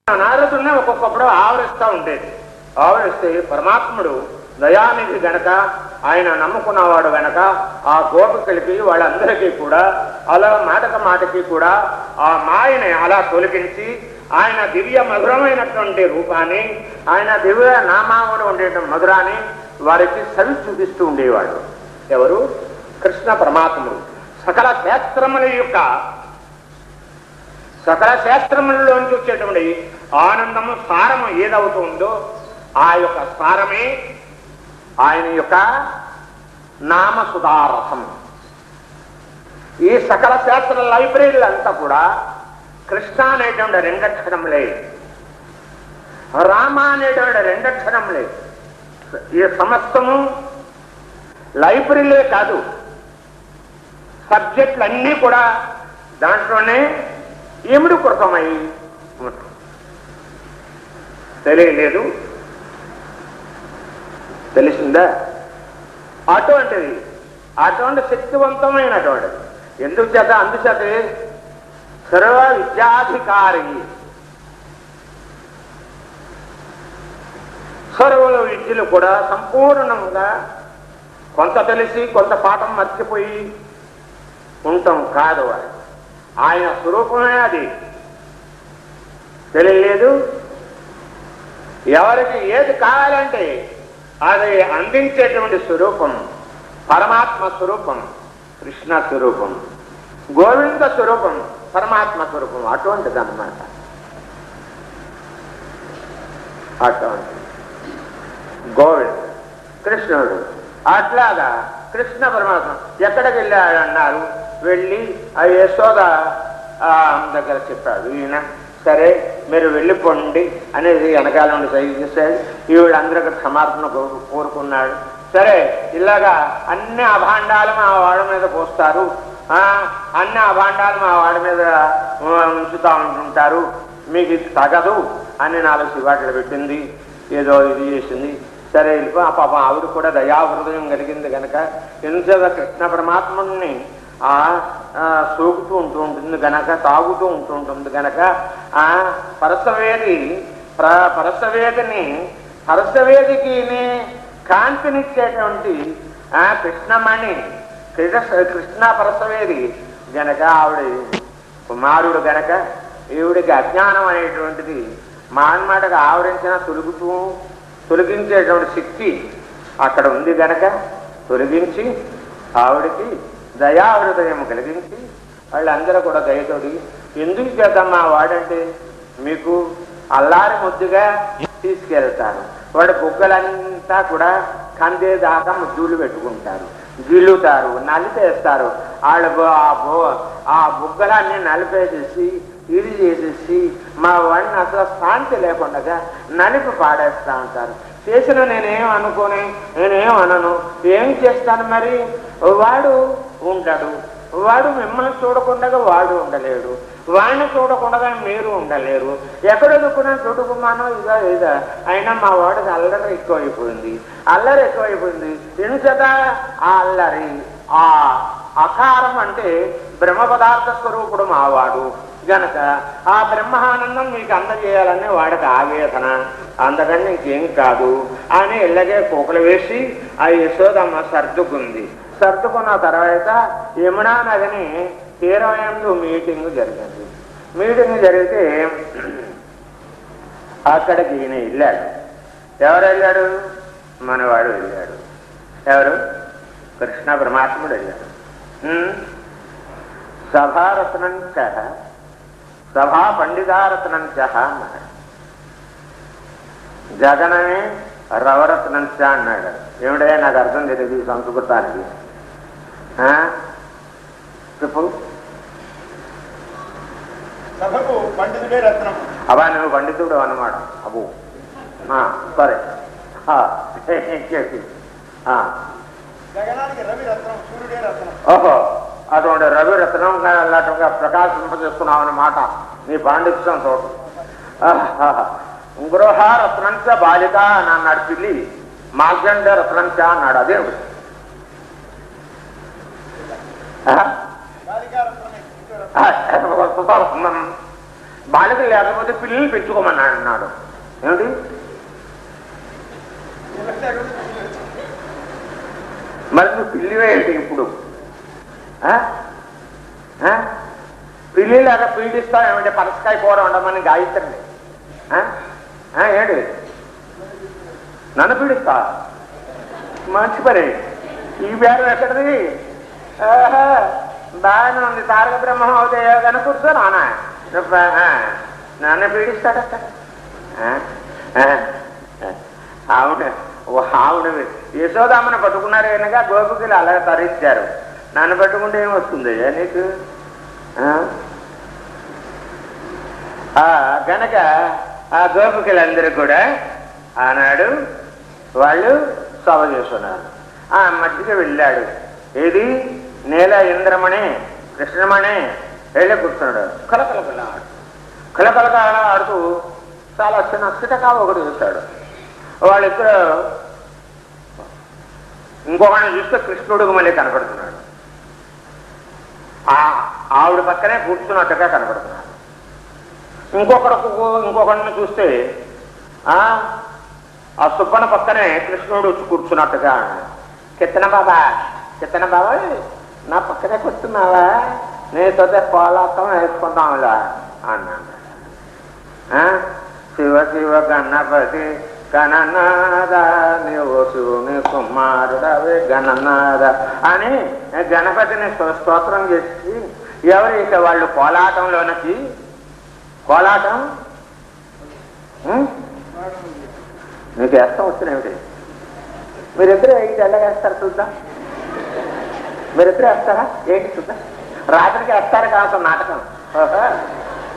నారదుల్ని ఒక్కొక్కప్పుడు ఆవరిస్తూ ఉండేది. ఆవరిస్తే పరమాత్ముడు దయానిధి గనక, ఆయన నమ్ముకున్నవాడు గనక ఆ గోపికలకి వాళ్ళందరికీ కూడా అలా మాటకి కూడా ఆ మాయని అలా తొలగించి ఆయన దివ్య మధురమైనటువంటి రూపాన్ని, ఆయన దివ్య నామావులు ఉండేటువంటి మధురాన్ని వారికి సవి చూపిస్తూ ఉండేవాడు. ఎవరు? కృష్ణ పరమాత్ముడు. సకల శాస్త్రములలోంచి వచ్చేటువంటి ఆనందము సారము ఏదవుతుందో ఆ యొక్క సారమే ఆయన యొక్క నామసుధారసం. ఈ సకల శాస్త్ర లైబ్రరీలంతా కూడా కృష్ణ అనేటువంటి రెండక్షరంలే, రామ అనేటువంటి రెండక్షరంలే. ఈ సమస్తము లైబ్రరీలే కాదు, సబ్జెక్టులన్నీ కూడా దాంట్లోనే ఏమిడి కృతమై తెలియలేదు. తెలిసిందా? అటువంటి శక్తివంతమైనటువంటిది. ఎందుచేత? అందుచేత సర్వ విద్యాధికారి, సర్వ విద్యలు కూడా సంపూర్ణంగా కొంత తెలిసి కొంత పాఠం మర్చిపోయి ఉంటాం కాదు. ఆయన స్వరూపమే అది. తెలియలేదు. ఎవరికి ఏది కావాలంటే అది అందించేటువంటి స్వరూపం పరమాత్మ స్వరూపం, కృష్ణ స్వరూపం, గోవింద స్వరూపం, పరమాత్మ స్వరూపం. అటువంటిది అన్నమాట. అటువంటి గోవింద కృష్ణుడు. అట్లాగా కృష్ణ పరమాత్మ ఎక్కడికి వెళ్ళాడన్నారు? వెళ్ళి ఆ యశోద దగ్గర చెప్పాడు. ఈయన సరే మీరు వెళ్ళిపోండి అనేది వెనకాల నుండి సైజు చేశాడు. ఈవిడందరికీ క్షమార్పణ కోరుకున్నాడు. సరే ఇలాగా అన్ని అభాండాలు మా వాడి మీద పోస్తారు, అన్ని అభాండాలు మా వాడి మీద ఉంచుతూ ఉంటుంటారు, మీకు ఇది తగదు అని 4 శివాట్లు పెట్టింది. ఏదో ఇది చేసింది. సరే వెళ్ళిపో. పాపం ఆవిడ కూడా దయాహృదయం కలిగింది కనుక ఎందుచేత కృష్ణ పరమాత్ముడిని సోకుతూ ఉంటూ ఉంటుంది గనక, తాగుతూ ఉంటూ ఉంటుంది గనక పరసవేదికి కాంతినిచ్చేటువంటి కృష్ణమణి, కృష్ణ పరసవేది గనక ఆవిడ కుమారుడు గనక ఈవిడికి అజ్ఞానం అనేటువంటిది మాన్మాటగా ఆవరించిన తొలగించేటువంటి శక్తి అక్కడ ఉంది గనక తొలగించి ఆవిడికి దయాహృదయం కలిగించి వాళ్ళందరూ కూడా దయతోడి ఎందుకు చేద్దామా వాడంటే మీకు అల్లారి ముద్దుగా తీసుకెళ్తారు. వాడు బుగ్గలంతా కూడా కందేదాకా ముద్దులు పెట్టుకుంటారు, గిల్లుతారు, నలిపేస్తారు. వాళ్ళు ఆ బుగ్గలన్నీ నలిపేసేసి ఇది చేసేసి మా వాడిని అసలు శాంతి లేకుండా నలిపి పాడేస్తూ ఉంటారు. చేసిన నేనేం అనుకోని నేనేం అనను, ఏం చేస్తాను మరి? వాడు ఉంటాడు, వాడు మిమ్మల్ని చూడకుండా వాడు ఉండలేడు, వాడిని చూడకుండా మీరు ఉండలేరు. ఎక్కడ దుక్కున్నా చుట్టుకున్నానో ఇదా అయినా మా వాడికి అల్లరి ఎక్కువైపోయింది. ఎందుచేత ఆ అల్లరి, ఆ అకారం అంటే బ్రహ్మ పదార్థ స్వరూపుడు మావాడు గనక ఆ బ్రహ్మానందం మీకు అందజేయాలని వాడికి ఆవేదన, అందుకని ఇంకేం కాదు అని ఇళ్ళగే కూకలు వేసి ఆ యశోదమ్మ సర్దుకున్న తర్వాత యమునా నదిని తీరమయందు మీటింగ్ జరిగింది. మీటింగ్ జరిగితే అక్కడికి ఈయన వెళ్ళాడు. ఎవరు వెళ్ళాడు? మనవాడు వెళ్ళాడు. ఎవరు? కృష్ణ పరమాత్ముడు వెళ్ళాడు. సభారత్నంచ సభా పండితారత్నంచ అన్నాడు. జగనమే రవరత్నంచ అన్నాడు. ఏమిటో నాకు అర్థం తెలియదు ఈ సంస్కృతానికి. చెప్పు. సభకు పండితుడే రత్నం. అవా నువ్వు పండితుడు అన్నమాట. అబ్బో సరే చెప్పి. జగనానికి రవి రత్నం, సూర్యుడే రత్నం. ఓహో, అటువంటి రవి రత్నం అలాంటిగా ప్రకాశింపజేస్తున్నావు అన్నమాట నీ పాండిత్యం తోట. గృహ రత్నంచ బాలిక అని అన్నాడు పిల్లి, మార్గండ రత్నంచ అన్నాడు. అదే బాలికలు లేకపోతే పిల్లలు పెంచుకోమన్నాడు అన్నాడు. ఏమిటి మరి నువ్వు పిల్లివేయండి ఇప్పుడు? పిల్లి లేక పీడిస్తావు ఏమంటే పరసకాయ కూర ఉండమని గాయత్రిని ఏంటి నన్ను పీడిస్తా? మంచి పని. ఈ బేరం ఎక్కడిది? బాగానే ఉంది. తారక బ్రహ్మం అవుతే కానీ కూర్చో నాన్న నన్ను పీడిస్తాడట. ఆవిడ ఆవిడ యశోదామని పట్టుకున్నారు కనుక గోపికలు అలాగే తరించారు. నన్ను పట్టుకుంటే ఏమొస్తుంది నీకు? గనక ఆ గోపికలందరూ కూడా ఆనాడు వాళ్ళు సభ చేస్తున్నారు. ఆ మధ్యకి వెళ్ళాడు. ఏది నేల ఇంద్రమణి కృష్ణమణి వెళ్ళి కూర్చున్నాడు. కలకలగా ఆడుతూ చాలా చిన్నగా ఒకటి చూస్తాడు. వాళ్ళిద్దరు ఇంకొకరిని చూస్తే కృష్ణుడికి మళ్ళీ కనపడుతున్నాడు. ఆవిడ పక్కనే కూర్చున్నట్టుగా కనపడుతున్నాడు. ఇంకొకరిని చూస్తే ఆ సుబ్బన పక్కనే కృష్ణుడు వచ్చి కూర్చున్నట్టుగా, కిత్తన బాబా నా పక్కనే కూర్చున్నావా, నీతో పోలాటం వేసుకుంటాంలా అన్నాడు. శివ శివ గణపతి గణనాథ నీవు శివుని కుమారుడవే గణనాథ అని గణపతిని స్తోత్రం చేసి ఎవరైతే వాళ్ళు కోలాటంలోనకి కోలాటం మీకు వేస్తాం వచ్చినేమిటి? మీరిద్దరు ఏంటి ఎలాగేస్తారు చూద్దాం. మీరిద్దరు వేస్తారా ఏంటి చూద్దాం. రాత్రికి వేస్తారు కాదు నాటకం.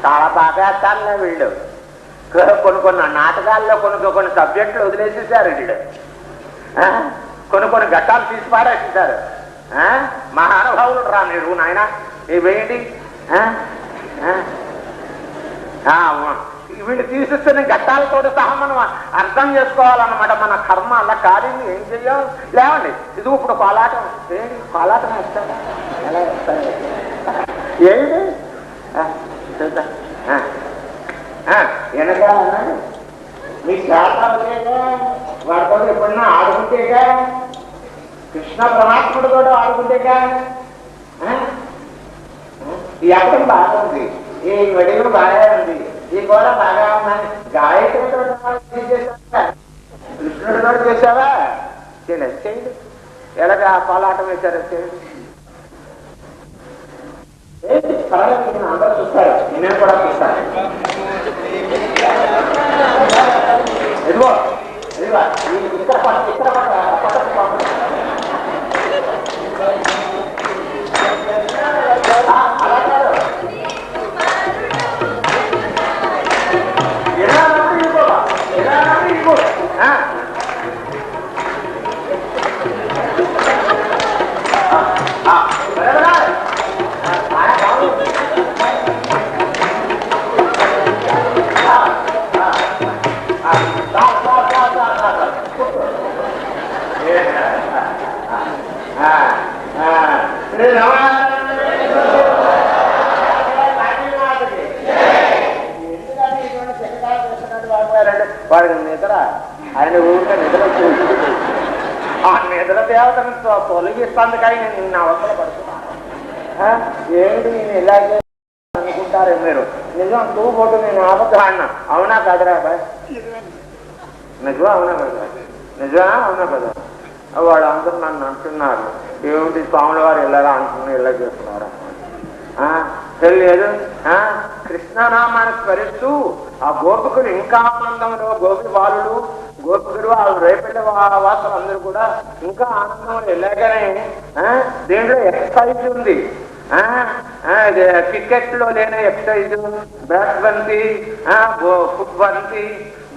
చాలా బాగా వేస్తారులే వీళ్ళు. కొన్ని నాటకాల్లో కొన్ని సబ్జెక్టులు వదిలేసేసారు వీళ్ళు. కొన్ని ఘట్టాలు తీసి పారేసేసారు. మహానుభావులు రా మీరు నాయన ఇవేంటి వీళ్ళు తీసిస్తున్న ఘట్టాలతో సహా మనం అర్థం చేసుకోవాలన్నమాట. మన కర్మ అలా కార్యం ఏం చెయ్యం. లేవండి ఇది ఇప్పుడు కోలాటం. ఏంటి కోలాటం వేస్తారా? ఎలా వేస్తారు ఏంటి చూద్దాం. వెనకాలన్నాడు మీ శాతాలుగా వాడితో ఎప్పుడన్నా ఆడుకుంటేగా, కృష్ణ పరమాత్ముడితో ఆడుకుంటేగా ఈ అర్థం బాగా ఉంది, ఈ వెడిలు బాగా ఉంది, ఈ కూర బాగా ఉందని గాయత్రితో కృష్ణుడితో చేసావా? చేయండి. ఎలాగా కోలాటం వేశారు చేయండి. ఏంటి పర్వాలేదు, అందరూ చూస్తారు, నేను కూడా చూస్తాను. ఎదుగో ఇక్కడ అలా కాదు. ఎలా ఇంకో వాడికి నిద్ర, ఆయన ఊరికే నిద్ర ఆ నిద్ర దేవతను తొలగిస్తాను కానీ నేను నా అవసరం పడుతున్నాను. ఏంటి నేను ఇలాగే అనుకుంటారే మీరు. నిజం తూపోటు నేను ఆపద్దు అన్నా. అవునా కాదురా బాయ్? నిజమా అవునా కదా? నిజమా అవునా కదా? వాడు అందరూ నన్ను అంటున్నారు, ఏమిటి స్వాముల వారు ఇలాగా అంటున్నారు, ఇలా చేస్తున్నారు. తెలియదు. కృష్ణనామాన్ని స్మరిస్తూ ఆ గోపికులు ఇంకా ఆనందంలో, గోపి బాలుడు గోపికులు ఆ రేపటి వాసులు అందరూ కూడా ఇంకా ఆనందంలో ఎలాగనే దీంట్లో ఎక్సర్సైజ్ ఉంది. క్రికెట్ లో లేని ఎక్సర్సైజ్, బ్యాట్ బంతి, ఫుట్ బంతి,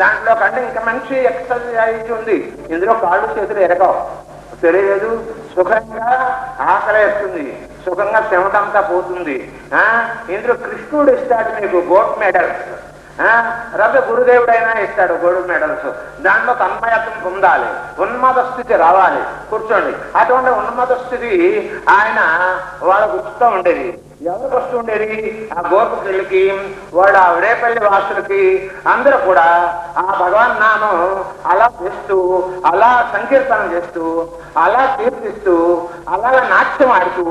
దాంట్లో కంటే ఇంకా మంచి ఎక్సర్సైజ్ ఉంది. ఇందులో కాళ్ళు చేతులు ఎరగవు, తెలియదు. సుఖంగా ఆకలేస్తుంది, సుఖంగా చెమటంతా పోతుంది. ఇందులో కృష్ణుడు ఇస్తాడు మీకు గోల్డ్ మెడల్స్, రవి గురుదేవుడైనా ఇస్తాడు గోల్డ్ మెడల్స్. దాంట్లో తన్మయత్వం పొందాలి, ఉన్మాద స్థితి రావాలి. కూర్చోండి. అటువంటి ఉన్మాద స్థితి ఆయన వాళ్ళకు ఉచితం ఉండేది. ఎవరికి వస్తుండేది? ఆ గోపికలకి, వాడు ఆ రేపల్లి వాసులకి అందరూ కూడా ఆ భగవాన్ నామం అలా చేస్తూ, అలా సంకీర్తనం చేస్తూ, అలా కీర్తిస్తూ, అలాగా నాట్యం ఆడుతూ,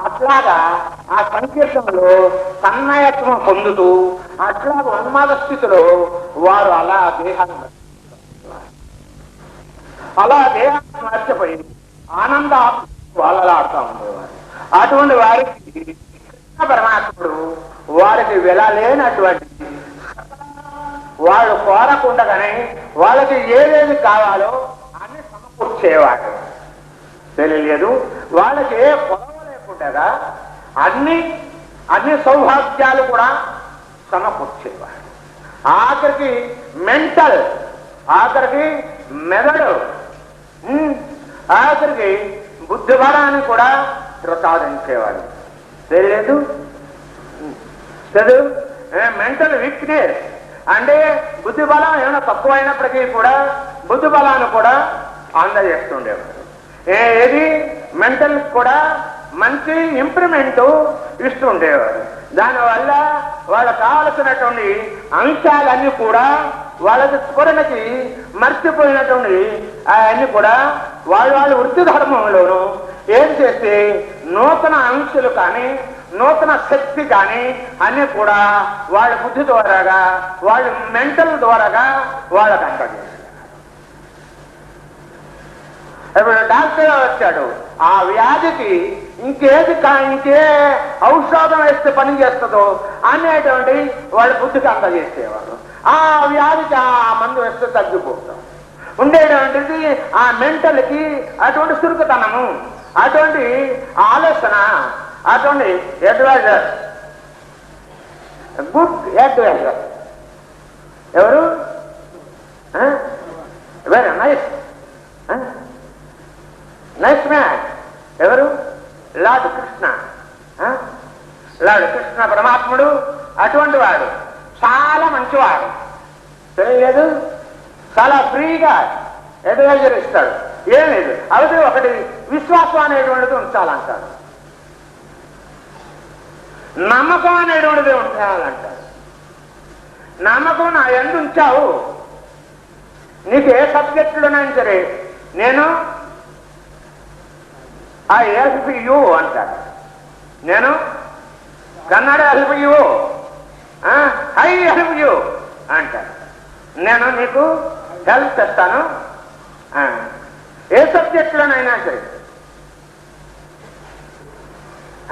అట్లాగా ఆ సంకీర్తనలో తన్మయత్వం పొందుతూ, అట్లాగా ఉన్మాద స్థితిలో వారు అలా దేహాన్ని మర్చిపోయి ఆనంద వాళ్ళలాడుతూ ఉండేవారు. అటువంటి వారికి పరమాత్ముడు వారికి వెళ్ళలేనటువంటి, వాళ్ళు కోరకుండగానే వాళ్ళకి ఏదేది కావాలో అన్ని సమకూర్చేవాడు. తెలియలేదు వాళ్ళకి ఏ పొడవ లేకుండా అన్ని సౌభాగ్యాలు కూడా సమకూర్చేవాడు. ఆఖరికి మెంటల్, ఆఖరికి మెదడు, ఆఖరికి బుద్ధిబలాన్ని కూడా ప్రసాదించేవాడు. తెలియదు చదువు మెంటల్ వీక్నెస్ అంటే బుద్ధిబలం ఏమైనా తక్కువైనప్పటికీ కూడా బుద్ధిబలాన్ని కూడా అందజేస్తుండేవాడు. ఏది మెంటల్ కూడా మంచి ఇంప్రూవ్మెంట్ ఇస్తుండేవాడు. దానివల్ల వాళ్ళకు కావలసినటువంటి అంశాలన్నీ కూడా వాళ్ళకి స్ఫురణకి మర్చిపోయినటువంటి అవన్నీ కూడా వాళ్ళ వృత్తి ధర్మంలోనూ ఏం చేస్తే నూతన అంశాలు కానీ నూతన శక్తి కానీ అన్ని కూడా వాళ్ళ బుద్ధి ద్వారాగా, వాళ్ళ మెంటల్ ద్వారాగా వాళ్ళకి అందజేస్తారు. ఇప్పుడు డాక్టర్ వచ్చాడు, ఆ వ్యాధికి ఇంకే ఔషధం వేస్తే పని చేస్తుందో అనేటువంటి వాళ్ళ బుద్ధికి అందజేసేవారు. ఆ వ్యాధికి ఆ మందు వేస్తే తగ్గిపోతాం ఉండేటువంటిది. ఆ మెంటల్కి అటువంటి చురుకుతనము, అటువంటి ఆలోచన, అటువంటి అడ్వైజర్, గుడ్ అడ్వైజర్ ఎవరు? వెరీ నైస్ నైస్ మ్యాన్ ఎవరు? లార్డ్ కృష్ణ. లార్డ్ కృష్ణ పరమాత్ముడు అటువంటి వాడు, చాలా మంచివాడు. తెలియలేదు, చాలా ఫ్రీగా అడ్వైజర్ ఇస్తాడు. ఏం లేదు, అది ఒకటి విశ్వాసం అనేటువంటిది ఉంచాలంటాడు, నమ్మకం అనేటువంటిది ఉంచాలంటాడు. నమ్మకం నా యందు ఉంచావు, నీకు ఏ సబ్జెక్టులోనైనా సరే నేను ఐ హెల్ప్ యూ అంటాడు. నేను Kannada help you, I help you అంటాడు. నేను నీకు హెల్ప్ చేస్తాను ఏ సబ్జెక్టులోనైనా సరే.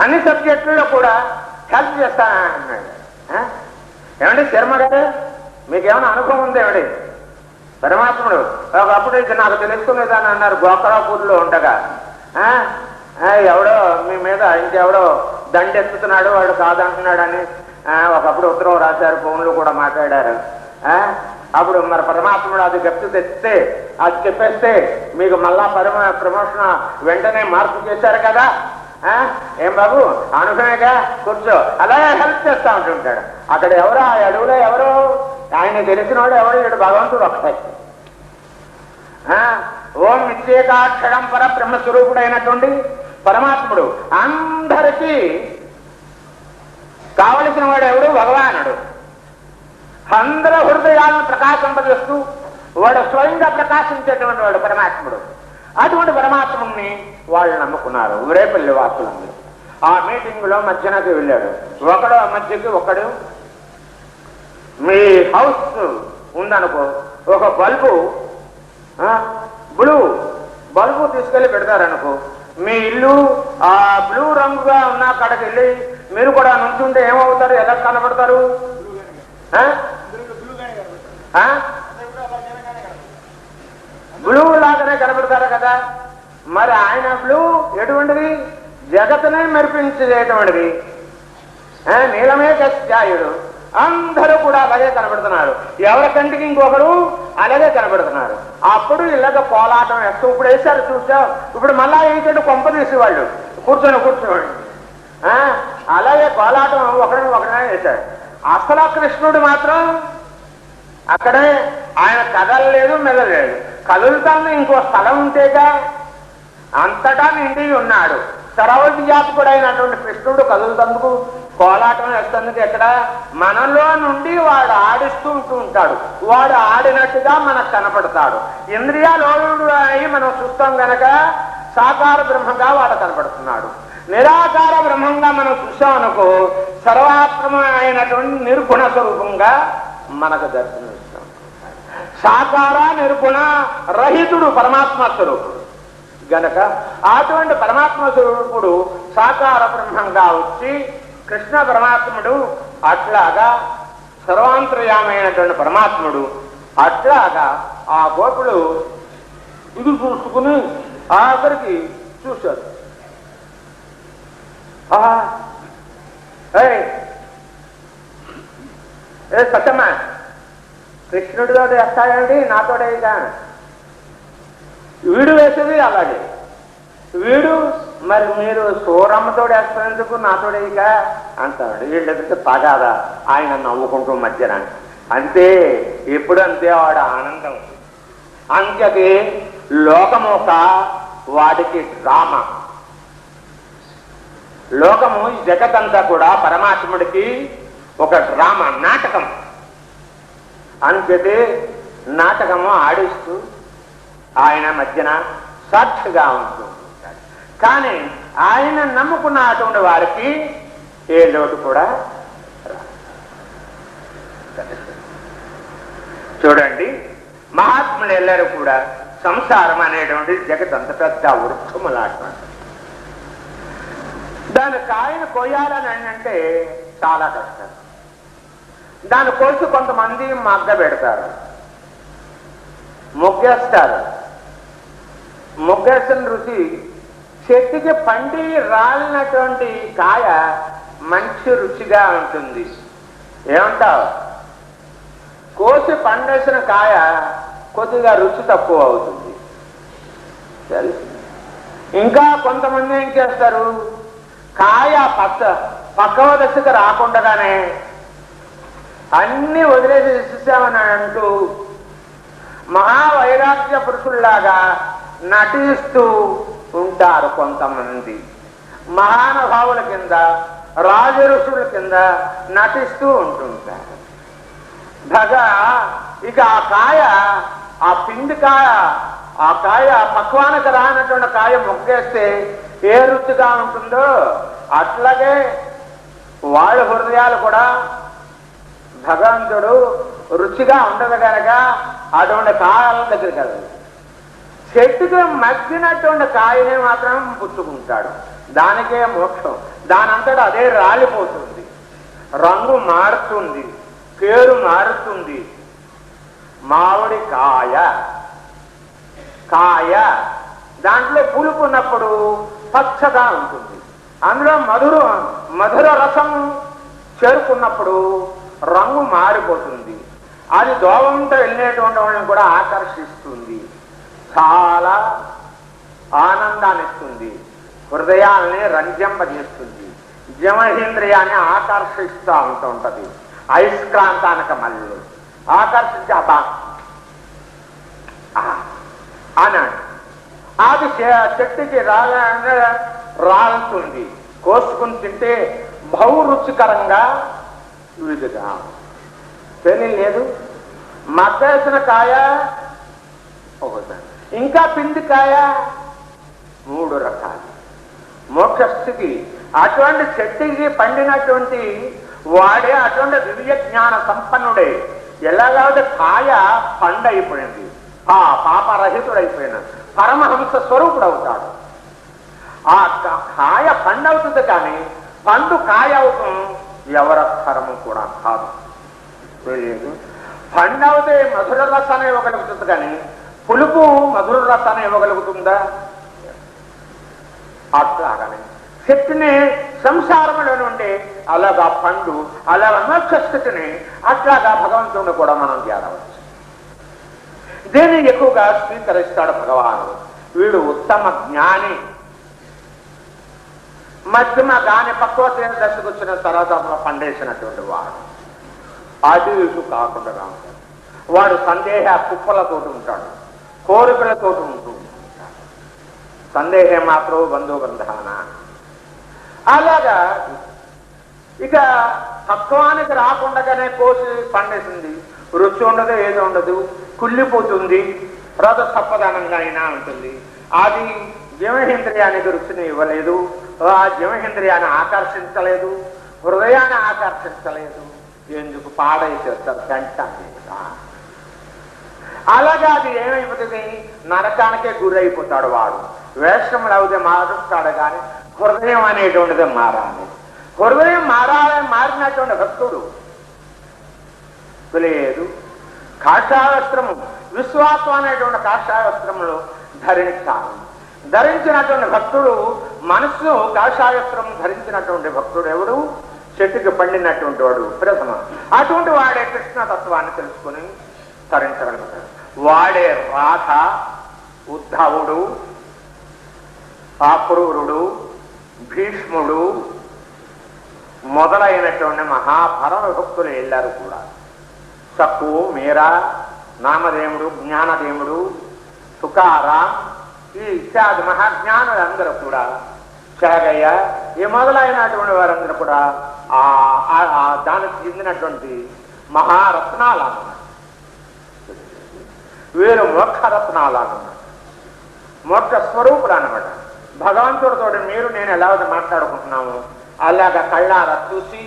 అన్ని సబ్జెక్టుల్లో కూడా హెల్ప్ చేస్తాను అన్నాడు. ఏమండి శర్మ గారు, మీకేమైనా అనుభవం ఉంది? ఏమండి పరమాత్ముడు ఒకప్పుడు ఇది నాకు తెలుసుకునేదాన్ని అన్నారు గోకరాపూర్లో ఉండగా. ఎవడో మీ మీద ఇంకెవడో దండెత్తుతున్నాడు, వాడు కాదంటున్నాడని ఒకప్పుడు ఉత్తరం రాశారు, ఫోన్లు కూడా మాట్లాడారు. అప్పుడు మరి పరమాత్ముడు అది గప్తు తెస్తే, అది చెప్పేస్తే మీకు మళ్ళా ప్రమోషన్ వెంటనే మార్పు చేశారు కదా. ఏం బాబు అనుభవేగా, కూర్చో, అలాగే హెల్ప్ చేస్తా ఉంటుంటాడు. అక్కడ ఎవరో ఆ అడవులో ఎవరో ఆయన తెలిసిన వాడు ఎవరు? ఇటు భగవంతుడు ఒకసారి ఓం నిత్యేకాక్షరం పర బ్రహ్మస్వరూపుడైనటువంటి పరమాత్ముడు అందరికీ కావలసిన వాడు ఎవడు? భగవానుడు. అందరూ హృదయాలను ప్రకాశింపజేస్తూ వాడు స్వయంగా ప్రకాశించేటువంటి వాడు పరమాత్ముడు. అటువంటి పరమాత్ముడిని వాళ్ళు నమ్ముకున్నారు రేపల్లి వాసులందరూ. ఆ మీటింగ్ లో మధ్యనకి వెళ్ళాడు ఒకడు, ఆ మధ్యకి ఒకడు. మీ హౌస్ ఉందనుకో, ఒక బల్బు బ్లూ బల్బు తీసుకెళ్లి పెడతారనుకో, మీ ఇల్లు ఆ బ్లూ రంగుగా ఉన్న అక్కడికి వెళ్ళి మీరు కూడా నుంచుంటే ఏమవుతారు? ఎలా కనబడతారు? బ్లూ లాగానే కనబడతారు కదా. మరి ఆయన బ్లూ ఎటువంటిది? జగత్తునే మెరిపించేటువంటిది, నీలమే ఛాయుడు. అందరూ కూడా అలాగే కనబడుతున్నారు. ఎవరి కంటికి ఇంకొకరు అలాగే కనబడుతున్నారు. అప్పుడు ఇలాగ పోలాటం వేస్తూ ఇప్పుడు వేశారు చూసావు, ఇప్పుడు మళ్ళా వేసాడు కొంప తీసేవాళ్ళు కూర్చోండి. అలాగే పోలాటం ఒకడనే వేశాడు. అసలు కృష్ణుడు మాత్రం అక్కడే ఆయన కదలలేదు, మెదలేదు. కదులుతాను ఇంకో స్థలం ఉంటేగా అంతటా నిండి ఉన్నాడు. సర్వవ్యాపకుడైనటువంటి కృష్ణుడు కదులుతందుకు కోలాటం వేస్తందుకు ఎక్కడ మనలో నుండి వాడు ఆడిస్తూ ఉంటాడు. వాడు ఆడినట్టుగా మనకు కనపడతాడు. ఇంద్రియాలోడు అయి మనం చూస్తాం గనక సాకార బ్రహ్మంగా వాడు కనపడుతున్నాడు. నిరాకార బ్రహ్మంగా మనం చూసామనుకో సర్వాత్మ అయినటువంటి నిర్గుణ స్వరూపంగా మనకు దర్శనమిస్తాం. సాకార నిర్గుణ రహితుడు పరమాత్మ స్వరూపుడు గనక అటువంటి పరమాత్మ స్వరూపుడు సాకార బ్రహ్మంగా వచ్చి కృష్ణ పరమాత్ముడు అట్లాగా సర్వాంతర్యామైనటువంటి పరమాత్ముడు అట్లాగా ఆ గోపుడు ఇది చూసుకుని ఆఖరికి చూశాడు. సత్యమ్మ కృష్ణుడితో వేస్తాడండి నాతోడే ఇక వీడు వేసేది అలాగే వీడు మరి మీరు సూరమ్మతో వేస్తున్నందుకు నాతోడే ఇక అంటాడు. వీళ్ళకి తగాదా ఆయన నవ్వుకుంటూ మధ్యన అంతే ఎప్పుడు అంతే వాడు ఆనందం. అంతది లోకమొక వాడికి డ్రామా. లోకము ఈ జగతంతా కూడా పరమాత్ముడికి ఒక డ్రామా నాటకం. అంతది నాటకము ఆడిస్తూ ఆయన మధ్యన సాక్షిగా ఉంటూ ఉంటాడు. కానీ ఆయన నమ్ముకున్న అటువంటి వారికి ఏ లోటు కూడా చూడండి. మహాత్ములు ಎಲ್ಲರೂ కూడా సంసారం అనేటువంటి జగతంత పెద్ద వృక్షములాట. దాని కాయను కొయ్యాలని అంటే చాలా కష్టం. దాన్ని కోసి కొంతమంది మగ్గ పెడతారు, మొగ్గేస్తారు. మొగ్గేసిన రుచి చెట్టుకి పండి రాలినటువంటి కాయ మంచి రుచిగా ఉంటుంది. ఏమంటావు? కోసి పండేసిన కాయ కొద్దిగా రుచి తక్కువ అవుతుంది. ఇంకా కొంతమంది ఏం చేస్తారు, కాయ పక్కవ దశకు రాకుండానే అన్ని వదిలేసేసామని అంటూ మహావైరాగ్య పురుషుల్లాగా నటిస్తూ ఉంటారు. కొంతమంది మహానుభావుల కింద రాజఋషుల కింద నటిస్తూ ఉంటుంటారు. ఇక ఆ కాయ, ఆ పిండి కాయ, ఆ కాయ పక్వానికి రానటువంటి కాయ మొగ్గేస్తే ఏ రుచిగా ఉంటుందో అట్లాగే వాళ్ళ హృదయాలు కూడా భగవంతుడు రుచిగా ఉండదు కనుక అటువంటి కాయాల దగ్గర కదా చెట్టుకి మగ్గినటువంటి కాయనే మాత్రం పుచ్చుకుంటాడు. దానికే మోక్షం. దానంతటా అదే రాలిపోతుంది, రంగు మారుతుంది, పేరు మారుతుంది. మామిడి కాయ దాంట్లో పులుపు ఉన్నప్పుడు పచ్చగా ఉంటుంది. అందులో మధుర రసం చేరుకున్నప్పుడు రంగు మారిపోతుంది. అది దోవంతో వెళ్ళినటువంటి వాళ్ళని కూడా ఆకర్షిస్తుంది, చాలా ఆనందాన్ని ఇస్తుంది, హృదయాల్ని రంజింపజేస్తుంది, జమహేంద్రియాన్ని ఆకర్షిస్తూ ఉంటుంటది. అయస్క్రాంతానికి మళ్ళీ ఆకర్షించి అన్నాడు. అది చెట్టుకి రాలుతుంది. కోసుకుని తింటే బహు రుచికరంగా విడిగా తెలియలేదు. మగ్గేసిన కాయ ఒకటి, ఇంకా పిండి కాయ 3 రకాలు. మోక్షస్థితి అటువంటి చెట్టుకి పండినటువంటి వాడే అటువంటి దివ్య జ్ఞాన సంపన్నుడే. ఎలాగైతే కాయ పండైపోయింది, పాపరహితుడైపోయిన పరమహంస స్వరూపుడు అవుతాడు. ఆ కాయ పండవుతుంది, కానీ పండు కాయ అవటం ఎవరక్కరము కూడా కాదు. తెలియదు. పండవుతే మధుర రసాన్ని ఇవ్వగలుగుతుంది, కానీ పులుపు మధుర రసాన్ని ఇవ్వగలుగుతుందా? అట్లాగనే శక్తిని సంసారంలో నుండి అలాగా పండు, అలాగా మోక్ష స్థితిని అట్లాగా భగవంతుడిని కూడా మనం చేరవచ్చు. దీన్ని ఎక్కువగా స్వీకరిస్తాడు భగవానుడు. వీడు ఉత్తమ జ్ఞాని. మధ్యమ గాని పక్కువ దశకు వచ్చిన తర్వాత పండేసినటువంటి వాడు అటు ఇటు కాకుండా ఉంటాడు. వాడు సందేహ కుప్పలతో ఉంటాడు, కోరికలతో ఉంటూ ఉంటాడు. సందేహం మాత్రం బంధుబంధాన అలాగా ఇక తత్వానికి రాకుండానే కోసి పండేసింది. రుచి ఉండదు, ఏది ఉండదు, కుళ్ళిపోతుంది, రథ సప్పదనంగా అయినా ఉంటుంది. అది జీవహేంద్రియానికి రుచిని ఇవ్వలేదు, ఆ జీవహేంద్రియాన్ని ఆకర్షించలేదు, హృదయాన్ని ఆకర్షించలేదు. ఎందుకు పాడైసేస్తారు గంట. అలాగే అది ఏమైపోతుంది, నరకానికే గురైపోతాడు వాడు. వేషములు అవుతే మారుస్తాడు కానీ హృదయం అనేటువంటిది మారాలి. హృదయం మారాలని మారినటువంటి భక్తుడు లేదు. కాషాయవస్త్రము, విశ్వాసం అనేటువంటి కాషాయవస్త్రములు ధరించాలి. ధరించినటువంటి భక్తుడు, మనస్సు కాషాయవస్త్రం ధరించినటువంటి భక్తుడు ఎవడు? చెట్టుకి పండినటువంటి వాడు ప్రథమ. అటువంటి వాడే కృష్ణతత్వాన్ని తెలుసుకుని తరించగలుగుతాడు. వాడే రాధ, ఉద్ధవుడు, అక్రూరుడు, భీష్ముడు మొదలైనటువంటి మహాపరమ భక్తులు వెళ్ళారు కూడా. సక్కు, మీరా, నామదేవుడు, జ్ఞానదేవుడు, తుకారాం, ఈ ఇత్యాది మహాజ్ఞానులందరూ కూడా, చాగయ్య, ఈ మొదలైనటువంటి వారందరూ కూడా దానికి చెందినటువంటి మహారత్నాలు అన్నమాట. వీరు మోక్షరత్నాలు అన్నమాట, మోక్ష స్వరూపులు అన్నమాట. భగవంతుడితో మీరు నేను ఎలాగ మాట్లాడుకుంటున్నాము అలాగా కళ్ళార చూసి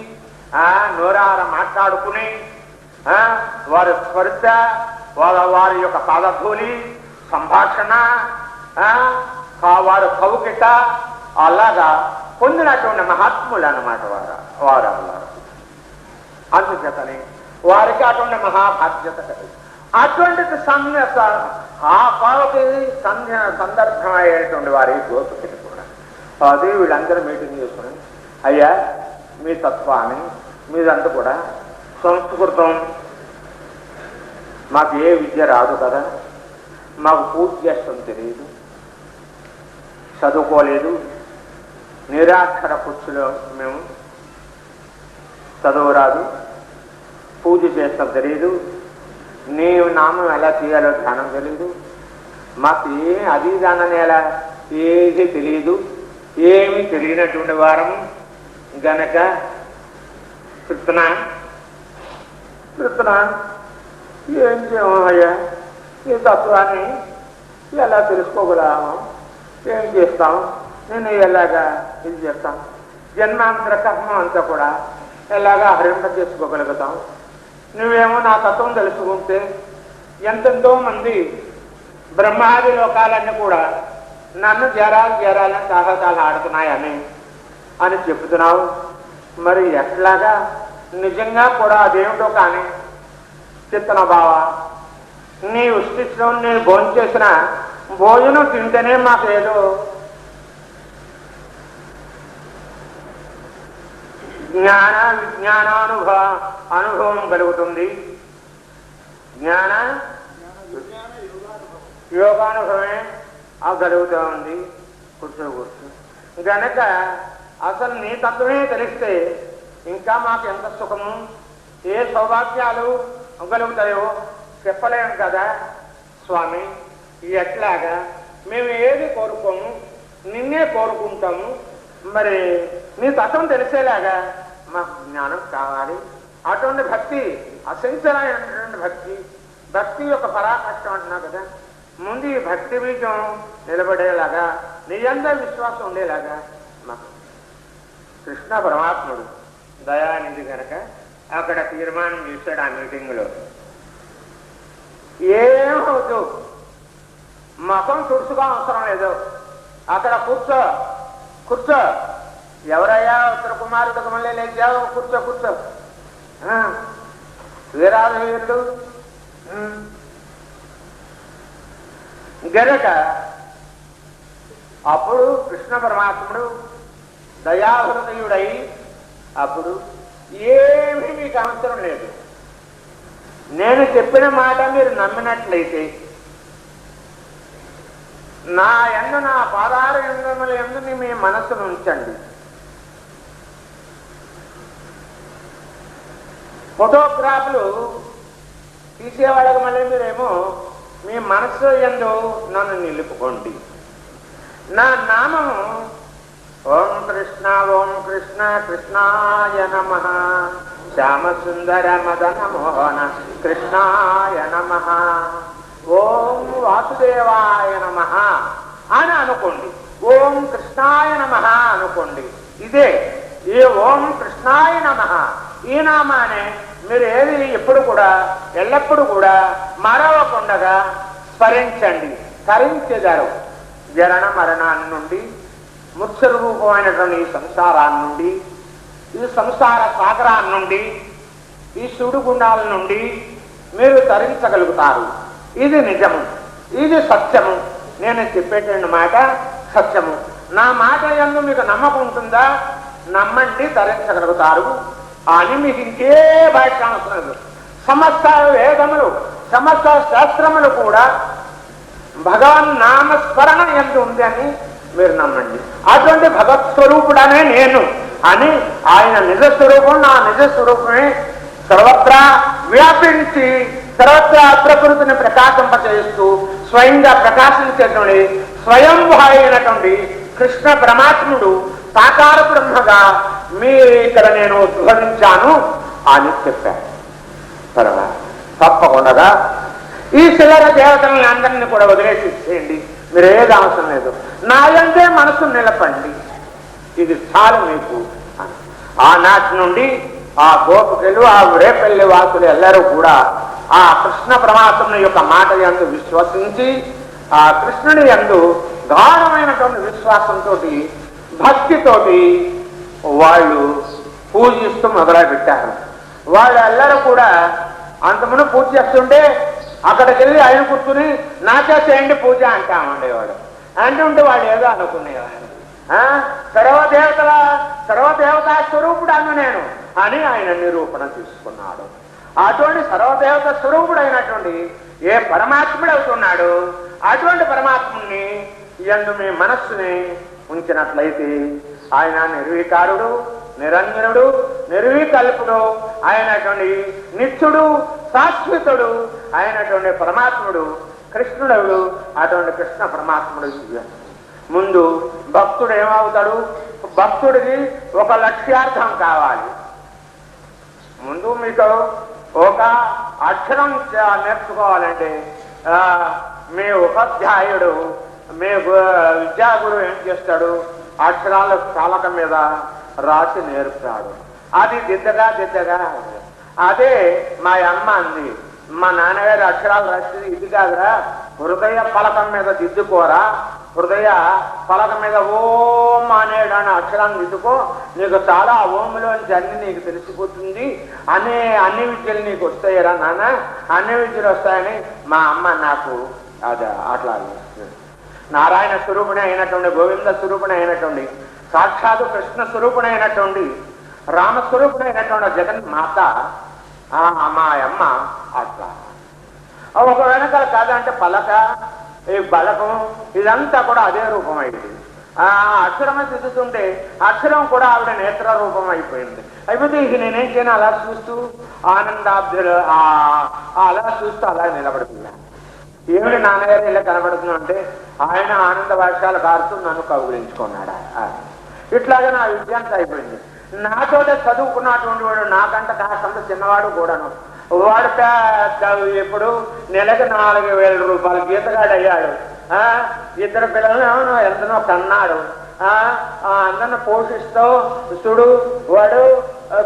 నోరార మాట్లాడుకుని వారి స్పర్శ, వారి యొక్క పాదధూళి, సంభాషణ, వారు కవుకిట అలాగా పొందినటువంటి మహాత్ములు అన్నమాట వారు. అందుచేతని వారికి అటువంటి మహాబాధ్యత కలిగి అటువంటి ఆ కాలకి సందర్భం అయ్యేటువంటి వారి గోపికలు కూడా అది వీళ్ళందరూ మీటింగ్ చేసుకుని, అయ్యా మీ తత్వాన్ని మీదంతా కూడా సంస్కృతం, మాకు ఏ విద్య రాదు కదా, మాకు పూజ చేస్తాం తెలియదు, చదువుకోలేదు, నిరాక్షర పుచ్చులో మేము, చదువు రాదు, పూజ చేస్తాం తెలియదు, నీ నామం ఎలా చేయాలో ధ్యానం తెలియదు, మాకు అది దానని ఎలా ఏది తెలియదు, ఏమి తెలియనటువంటి వారం గనక కృష్ణ ఏం చేయమయ్యా, ఈ తత్వాన్ని ఎలా తెలుసుకోగలము, ఏం చేస్తాం, నేను ఎలాగా ఇది చేస్తాం, జన్మాంతర కర్మ అంతా కూడా ఎలాగా హరింప చేసుకోగలుగుతాం, నువ్వేమో నా తత్వం తెలుసుకుంటే ఎంతెంతో మంది బ్రహ్మాది లోకాలన్నీ కూడా నన్ను చేరాలని సాహసాలు ఆడుతున్నాయని అని చెప్తున్నావు. మరి ఎట్లాగా నిజంగా కూడా అదేమిటో కానీ చిత్తన బావ, నీ ఉష్టిలో నేను భోజనం చేసిన భోజనం తింటేనే మాకు ఏదో అనుభవం కలుగుతుంది, జ్ఞాన యోగానుభవమే కలుగుతూ ఉంది. కూర్చో గనక అసలు నీ తత్వమే తెలిస్తే ఇంకా మాకు ఎంత సుఖము, ఏ సౌభాగ్యాలు కలుగుతాయో చెప్పలేము కదా స్వామి. ఎట్లాగా మేము ఏది కోరుకోము, నిన్నే కోరుకుంటాము. మరి నీ తత్వం తెలిసేలాగా మాకు జ్ఞానం కావాలి. అటువంటి భక్తి, అసంచలమైనటువంటి భక్తి యొక్క పరాకాష్ఠం అంటున్నావు కదా, ముందు ఈ భక్తి బీజం నిలబడేలాగా, నీ అందరి విశ్వాసం ఉండేలాగా మాకు కృష్ణ పరమాత్ముడు దయానిధి కనుక అక్కడ తీర్మానం చేశాడు ఆ మీటింగ్లో. ఏమవుతూ మతం తుడుచుగా అవసరం లేదు, అక్కడ కూర్చో ఎవరయ్యా ఉత్తర కుమారుడికి మళ్ళీ లేచావు, కూర్చో వీరాలు వీరుడు గనక అప్పుడు కృష్ణ పరమాత్ముడు దయాహృదయుడై అప్పుడు ఏమీ మీకు అవసరం లేదు, నేను చెప్పిన మాట మీరు నమ్మినట్లయితే నా యందు, నా పాదార యందు మీ మనస్సును ఉంచండి. ఫోటోగ్రాఫ్లు తీసేవాళ్ళకి మళ్ళీ మీరేమో మీ మనస్సు యందు నన్ను నిలుపుకోండి. నా నామము ఓం కృష్ణ ఓం కృష్ణ కృష్ణాయ నమః. శ్యామసుందర మదన మోహన కృష్ణాయ నమః. ఓం వాసుదేవాయ నమః అని అనుకోండి. ఓం కృష్ణాయ నమః అనుకోండి. ఇదే ఈ ఓం కృష్ణాయ నమః ఈ నామానే మీరు ఏది ఎప్పుడు కూడా ఎల్లప్పుడూ కూడా మరవకుండగా స్మరించండి. తరించెదరు. జరణ మరణాన్ని నుండి, ముఖ్య రూపమైనటువంటి ఈ సంసారాన్ని నుండి, ఈ సంసార సాగరాన్ని నుండి, ఈ సుడిగుండాల నుండి మీరు తరించగలుగుతారు. ఇది నిజము, ఇది సత్యము. నేను చెప్పేటువంటి మాట సత్యము. నా మాట యందు మీకు నమ్మకం ఉంటుందా? నమ్మండి, తరించగలుగుతారు అని మీకు ఇంకే భాష అవసరం లేదు. సమస్త వేదములు, సమస్త శాస్త్రములు కూడా భగవన్ నామస్మరణ యందు ఉంది అని మీరు నమ్మండి. అటువంటి భగవత్ స్వరూపుడనే నేను అని ఆయన నిజస్వరూపం, నా నిజస్వరూపమే సర్వత్రా వ్యాపించి సర్వత్రా ప్రకృతిని ప్రకాశింపచేస్తూ స్వయంగా ప్రకాశించేటువంటి స్వయంభూ అయినటువంటి కృష్ణ పరమాత్ముడు సాకార బ్రహ్మగా మీ ఇక్కడ నేను ఉద్భవించాను అని చెప్పాను. తర్వాత తప్పకుండా ఈ శిలర దేవతలని అందరినీ కూడా వదిలేసేయండి. మీరు ఏది అవసరం లేదు. నాయంటే మనసు నిలపండి, ఇది చాలు మీకు. ఆనాటి నుండి ఆ గోపికలు, ఆ రేపల్లి వాసులు ఎల్లరూ కూడా ఆ కృష్ణ పరమాత్మ యొక్క మాట యందు విశ్వసించి, ఆ కృష్ణుని యందు గాఢమైనటువంటి విశ్వాసంతో, భక్తితోటి వాళ్ళు పూజిస్తూ మొదలుపెట్టారు. వాళ్ళు ఎల్లరూ కూడా అంతమును పూజ చేస్తుంటే అక్కడికి వెళ్ళి ఆయన కూర్చుని నాకే చేయండి పూజ అంటామండేవాడు. అంటుంటే వాళ్ళు ఏదో అనుకునేవాడు. సర్వదేవతా స్వరూపుడు అన్న నేను అని ఆయన నిరూపణ తీసుకున్నాడు. అటువంటి సర్వదేవత స్వరూపుడు అయినటువంటి ఏ పరమాత్ముడు అవుతున్నాడు, అటువంటి పరమాత్ముని యందు మీ మనస్సుని ఉంచినట్లయితే ఆయన నిర్వికారుడు, నిరంజనుడు, నిర్వికల్పుడు అయినటువంటి నిత్యుడు, శాశ్వతుడు అయినటువంటి పరమాత్ముడు కృష్ణుడు. అటువంటి కృష్ణ పరమాత్ముడు ముందు భక్తుడు ఏమవుతాడు? భక్తుడికి ఒక లక్ష్యార్థం కావాలి. ముందు మీకు ఒక అక్షరం నేర్చుకోవాలంటే మీ ఉపాధ్యాయుడు, మీ విద్యాగురు ఏం చేస్తాడు? అక్షరాల చాలక మీద రాసి నేర్పుతాడు. అది దిద్దగా అదే మా అమ్మ అంది, మా నాన్నగారి అక్షరాలు రాసింది ఇది కాదురా, హృదయ పలకం మీద దిద్దుకోరా, హృదయ పలకం మీద ఓం అనేదాన్ని అక్షరాన్ని దిద్దుకో, నీకు చాలా ఓంలోంచి అన్ని నీకు తెలిసిపోతుంది, అన్ని విద్యలు నీకు వస్తాయిరా నాన్న, అన్ని విద్యలు వస్తాయని మా అమ్మ నాకు అది అట్లా నారాయణ స్వరూపుణి అయినటువంటి, గోవింద స్వరూపుణి అయినటువంటి, సాక్షాత్తు కృష్ణ స్వరూపుణి అయినటువంటి, రామస్వరూపుణి అయినటువంటి జగన్మాత మా అమ్మ అట్లా. ఒక వెనకాల కాదంటే పలక, ఈ బలకం ఇదంతా కూడా అదే రూపం అయింది. అక్షరమే దిద్దుతుంటే అక్షరం కూడా ఆవిడ నేత్ర రూపం అయిపోయింది. అయిపోతే ఇక నేనేం చేయను, అలా చూస్తూ ఆనందాబ్దులు అలా చూస్తూ అలా నిలబడుతున్నాను. ఏమిటి నాన్నగారు ఇలా కనబడుతున్నా అంటే ఆయన ఆనంద వర్షాలు కారుతూ నన్ను కౌగులించుకున్నాడు. ఇట్లాగా నా విద్య అంతా అయిపోయింది. నాతోటే చదువుకున్నటువంటి వాడు, నాకంట కాస్తంత చిన్నవాడు కూడాను, వాడు ఇప్పుడు నెలకు 4,000 రూపాయలు గీతగాడు అయ్యాడు. ఇద్దరు పిల్లలను ఎంతనో కన్నాడు. అందరిని పోషిస్తూ చూడు వాడు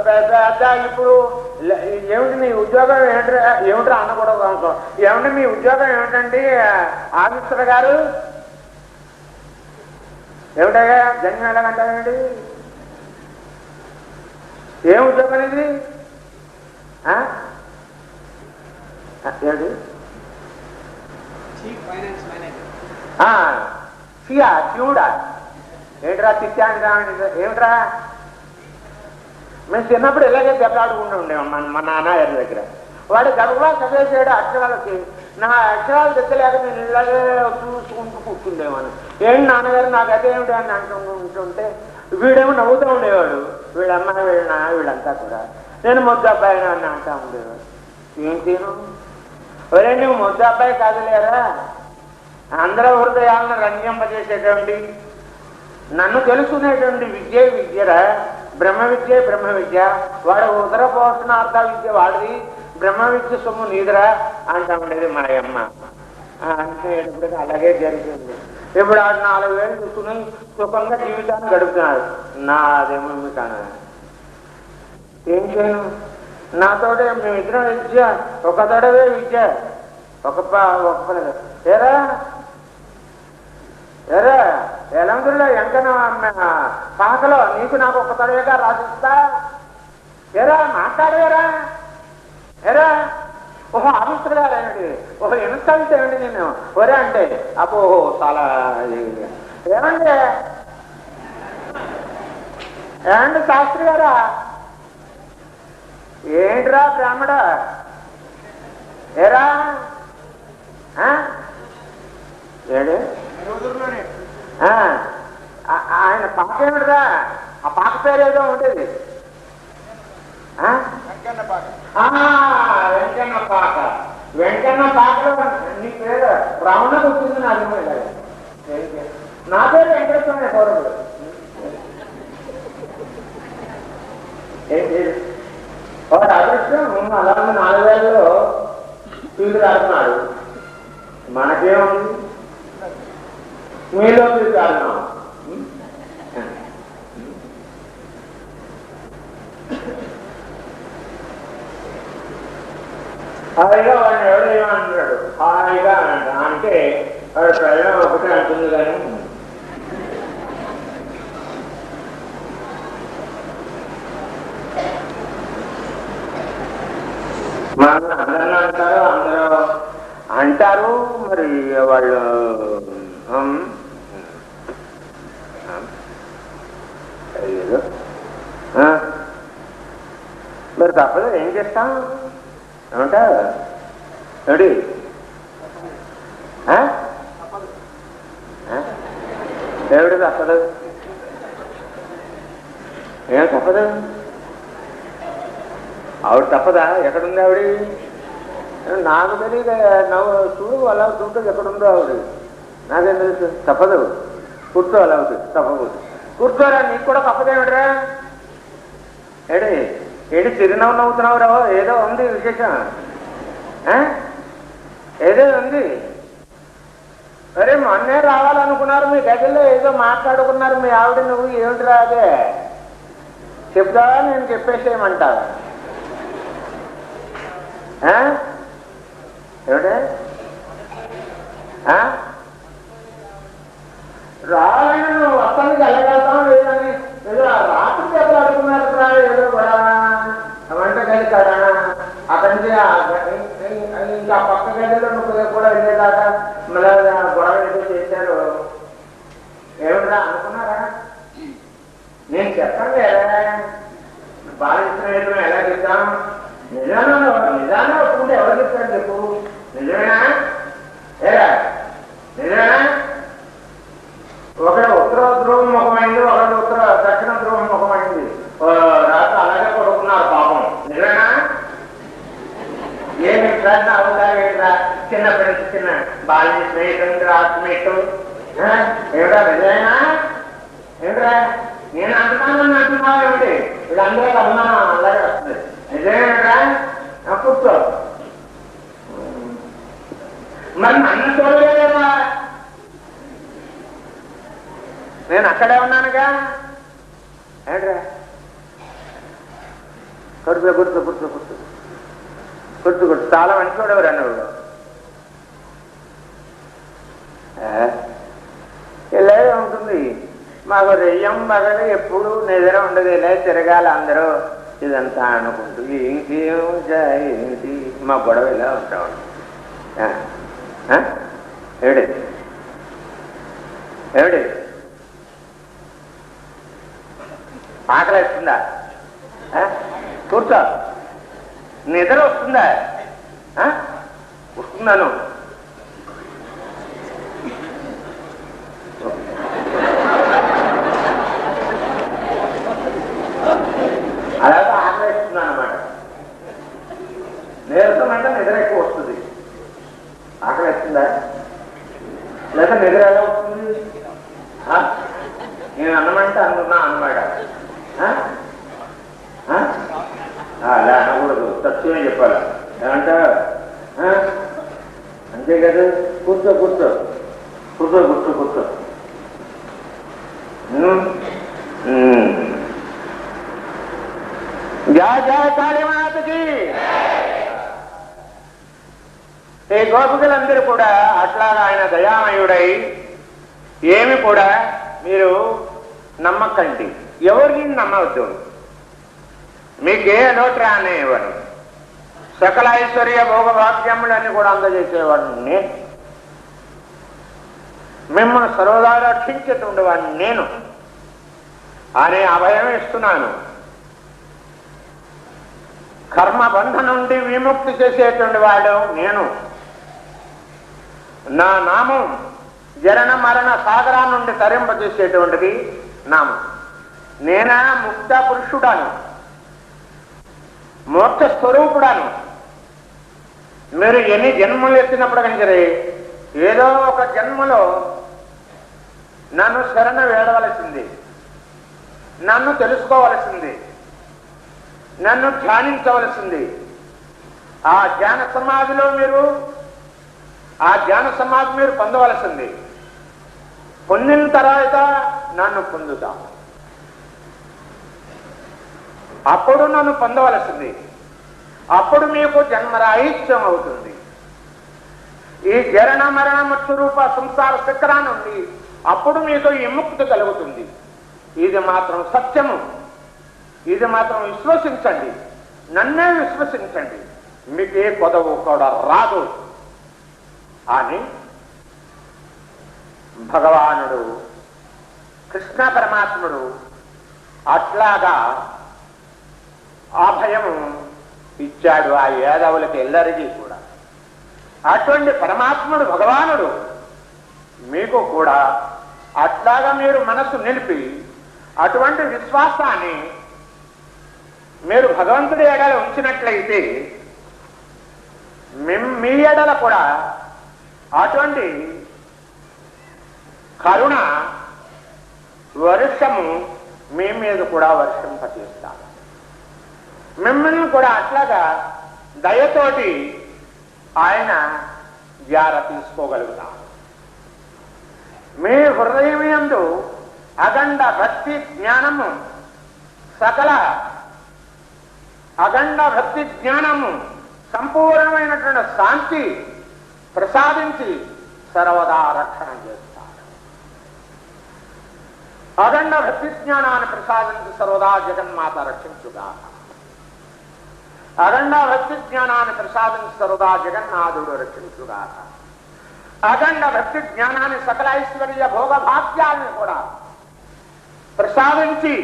పెద్ద. ఇప్పుడు ఏమిటి మీ ఉద్యోగం ఏమిట్రా అనకూడదు అనుకో, ఏమిటి మీ ఉద్యోగం ఏమిటండి ఆఫీసర్ గారు, ఏమిటగా జన్మ ఎలాగంటారండి, ఏం ఉద్యోగం ఇది ఏమిటి? శివుడా ఏంట్రా తిత్యాన్ని ఏమిట్రా? మేము చిన్నప్పుడు ఇలాగే దెబ్బలాడుకుంటూ ఉండేవాం మా నాన్నగారి దగ్గర. వాడు గడవలా చదివేసాడు అక్షరాలకి, నా అక్షరాలు తెచ్చలేక నేను ఇలాగే చూసుకుంటూ కూర్చుండేవాడు. ఏంటి నాన్నగారు నాకు అదేమిటి అని అంటుంటే వీడేమో నవ్వుతూ ఉండేవాడు, వీళ్ళమ్మ వీళ్ళ వీళ్ళంతా కూడా. నేను మొద్దు అబ్బాయినా అని అంటా ఉండేవాడు. ఏంటిను ఒరే నువ్వు మొద్దు అబ్బాయి కాదులేరా, అందరూ హృదయాలను రంజింపజేసేటువంటి నన్ను తెలుసుకునేటువంటి విద్య విద్యరా, బ్రహ్మ విద్య. వాడు ఉదర పోషణార్థ విద్య వాడిది, బ్రహ్మ విద్య సొమ్ము నీదిరా అంటా ఉండేది మా అమ్మ. అంటే అలాగే జరిగింది. ఇప్పుడు ఆడు 4 వేలు చూసుకుని సుఖంగా జీవితాన్ని గడుపుతున్నారు. నాదేమో కాను, ఏం చేయను? నాతోటే మేమిద్దరం విద్య, ఒక తడవే విద్య, ఒక ఏరా ఏరా ఎలందులో ఎంకన పాకలో నీకు నాకు ఒక తడవేగా రాసిస్తా. ఏరా మాట్లాడేరా, ఏరా ఓహో ఆఫీసర్ గారేమిటి, ఓహో ఇన్స్టల్ట్ ఏమిటి నేను ఒరే అంటే అబ్బో చాలా ఏమండి ఏమండి శాస్త్రి గారా, ఏంట్రా బ్రాహ్మడా, ఏరా ఏడు ఆయన పాక ఏమిటిరా, ఆ పాక పేరు ఏదో ఉండేది, వెంకన్న పాకలో నీ పేరు రమణ వచ్చింది. నా పేరు వెంకటేశ్వర గౌరవుడు. వాడు అదృష్టం అలా 4 వేలలో ఫీజు రాస్తున్నాడు. మనకేముంది, మీలో ఫీజు రాస్తున్నాం. హాయిగా వాడిని ఎవడేమంటాడు, హాయిగా అంటే వాడు ప్రజలు ఒకటే అంటుంది. కానీ మన అందరూ అంటారు మరి వాళ్ళు మరి తప్పదు, ఏం చేస్తాం ఏమంటా ఏమిటి? ఏమిటి తప్పదు, ఏం తప్పదు? ఆవిడ తప్పదా? ఎక్కడుంది ఆవిడ? నాకు తెలియదు. నవ్వు చూడు అలా చూడు, ఎక్కడుందో ఆవిడ నాకేం తెలుసు. తప్పదు, కూర్చో అలా అవుతుంది. తప్పకూడదు, కూర్చోరా. నీకు కూడా తప్పదేమిట్రా? ఏడి చిరునవ్వు నవ్వుతున్నావు రావు, ఏదో ఉంది విశేషం, ఏదో ఉంది. అరే మొన్నే రావాలనుకున్నారు, మీ గదిలో ఏదో మాట్లాడుకున్నారు మీ ఆవిడ నువ్వు, ఏమిటిరా అదే చెప్తావా? నేను చెప్పేసేయమంటావా? ఏమిటే రావాలని నువ్వు వస్తానికి వెళ్ళగలుగుతాం లేదని ఏదో రాత్రి చేపలు అడుగుతున్నారు. ఏదో కూడా వంట గది కదా, అక్కడి నుంచి ఇంకా పక్క గదిలో నువ్వు కూడా వెళ్ళేదాకా మళ్ళీ గొడవ ఏదో చేశారు. ఏమిటా అనుకున్నారా? నేను చెప్పండి బాగా ఇష్టం ఎలా చెప్తాం? నిజాన్ని ఒప్పుకుంటే ఎవరు చెప్తాడు చెప్పు? నిజమేనా? నిజమేనా? ఒకడు ఉత్తర ధ్రువం ముఖమైంది, ఒకడు దక్షిణ ధ్రువం ముఖమైంది. రాత్రి అలాగే కొడుకున్నారు పాపం. నిజమేనా? ఏమి అవుతారా? చిన్న ఫ్రెండ్స్, చిన్న బాల్య స్నేహితులు, ఆత్మీయులు. ఏమిటా నిజమేనా? ఏమిట్రా నేను అంటున్నాను అంటున్నావు ఏమిటి? వీళ్ళందరూ అనుమానం అలాగే వస్తుంది. నిజమేనా? కూర్చో. మరి నన్ను చూడలేదా? నేను అక్కడే ఉన్నానుగా. ఏంట్రా కూర్చో కూర్చో కూర్చో కూర్చో కూర్చో కూర్చో. చాలా మంచి చూడేవారు అన్నవాడు. ఇలాగే ఉంటుంది. మాకు రెయ్యం మగలు ఎప్పుడు నిద్ర ఉండదు. ఇలా తిరగాలి అందరూ ఇదంతా అనుకుంటూ ఇంకేం ఏంటి మా గొడవ ఇలా ఉంటాం. ఏమిటి ఏమిటి ఆకలి వస్తుందా? కూర్చో. నిద్ర వస్తుందా? వస్తున్నాను. అలాగే ఆకలి వేస్తున్నాను అన్నమాట. నీరసమంటే నిద్ర ఎక్కువ వస్తుంది. ఆకలి వేస్తుందా? లేదా నిద్ర ఎలా వస్తుంది? నేను అన్నమంటే అనుకున్నా అన్నమాట. అలా అనకూడదు, తక్కువే చెప్పాలి. ఏమంటా అంతే కదా. కూర్చో కూర్చో కూర్చో కూర్చో కూర్చో. జయ జయ కాళీమాతకి. ఈ గోపికలందరూ కూడా అట్లాగా ఆయన దయామయుడై ఏమి కూడా మీరు నమ్మకండి, ఎవరిని నమ్మవద్దు. మీకే లోటు రానేవాడు, సకల ఐశ్వర్య భోగభాగ్యములన్నీ కూడా అందజేసేవాడిని నేను, మిమ్మల్ని సర్వదా రక్షించేటువంటి వాడిని నేను అనే అభయం ఇస్తున్నాను. కర్మబంధ నుండి విముక్తి చేసేటువంటి వాడు నేను. నా నామం జరణ మరణ సాగరా నుండి తరింపజేసేటువంటిది నామం. నేనా ముక్త పురుషుడాను, మోక్ష స్వరూపుడాను. మీరు ఎన్ని జన్మలు ఎత్తినప్పుడు కానీ సరే ఏదో ఒక జన్మలో నన్ను శరణ వేడవలసింది, నన్ను తెలుసుకోవలసింది, నన్ను ధ్యానించవలసింది. ఆ ధ్యాన సమాధిలో మీరు పొందవలసింది. పొందిన తర్వాత నన్ను పొందుతా, అప్పుడు నన్ను పొందవలసింది. అప్పుడు మీకు జన్మరాహిత్యం అవుతుంది. ఈ జరణ మరణ మృత్యురూప సంసార చక్రా నుండి అప్పుడు మీకు విముక్తి కలుగుతుంది. ఇది మాత్రం సత్యము, ఇది మాత్రం విశ్వసించండి, నన్నే విశ్వసించండి, మీకు ఏ కొదవు కూడా రాదు అని భగవానుడు కృష్ణ పరమాత్ముడు అట్లాగా అభయము ఇచ్చాడు ఆ యాదవులకి ఎల్లరికీ కూడా. అటువంటి పరమాత్ముడు భగవానుడు మీకు కూడా అట్లాగా మీరు మనస్సు నిలిపి అటువంటి విశ్వాసాన్ని మీరు భగవంతుడి ఎడల ఉంచినట్లయితే మీ ఎడల కూడా అటువంటి కరుణ వర్షము మీ మీద కూడా వర్షింపచేస్తాను. మిమ్మల్ని కూడా అట్లాగా దయతోటి ఆయన జార తీసుకోగలుగుతాం. మీ హృదయం యందు అఖండ భక్తి జ్ఞానము, సకల అఖండ భక్తి జ్ఞానము, సంపూర్ణమైనటువంటి శాంతి ప్రసాదించి సర్వదా రక్షణ చేస్తాడు. అఖండ భక్తి జ్ఞానాన్ని ప్రసాదించి సర్వదా జగన్మాత రక్షించుగాక. అఖండ భక్తి జ్ఞానాన్ని ప్రసాదించి సర్వదా జగన్నాథుడు రక్షించుగాక. అఖండ భక్తి జ్ఞానాన్ని సకల ఐశ్వర్య భోగభాగ్యాలను కూడా ప్రసాదించి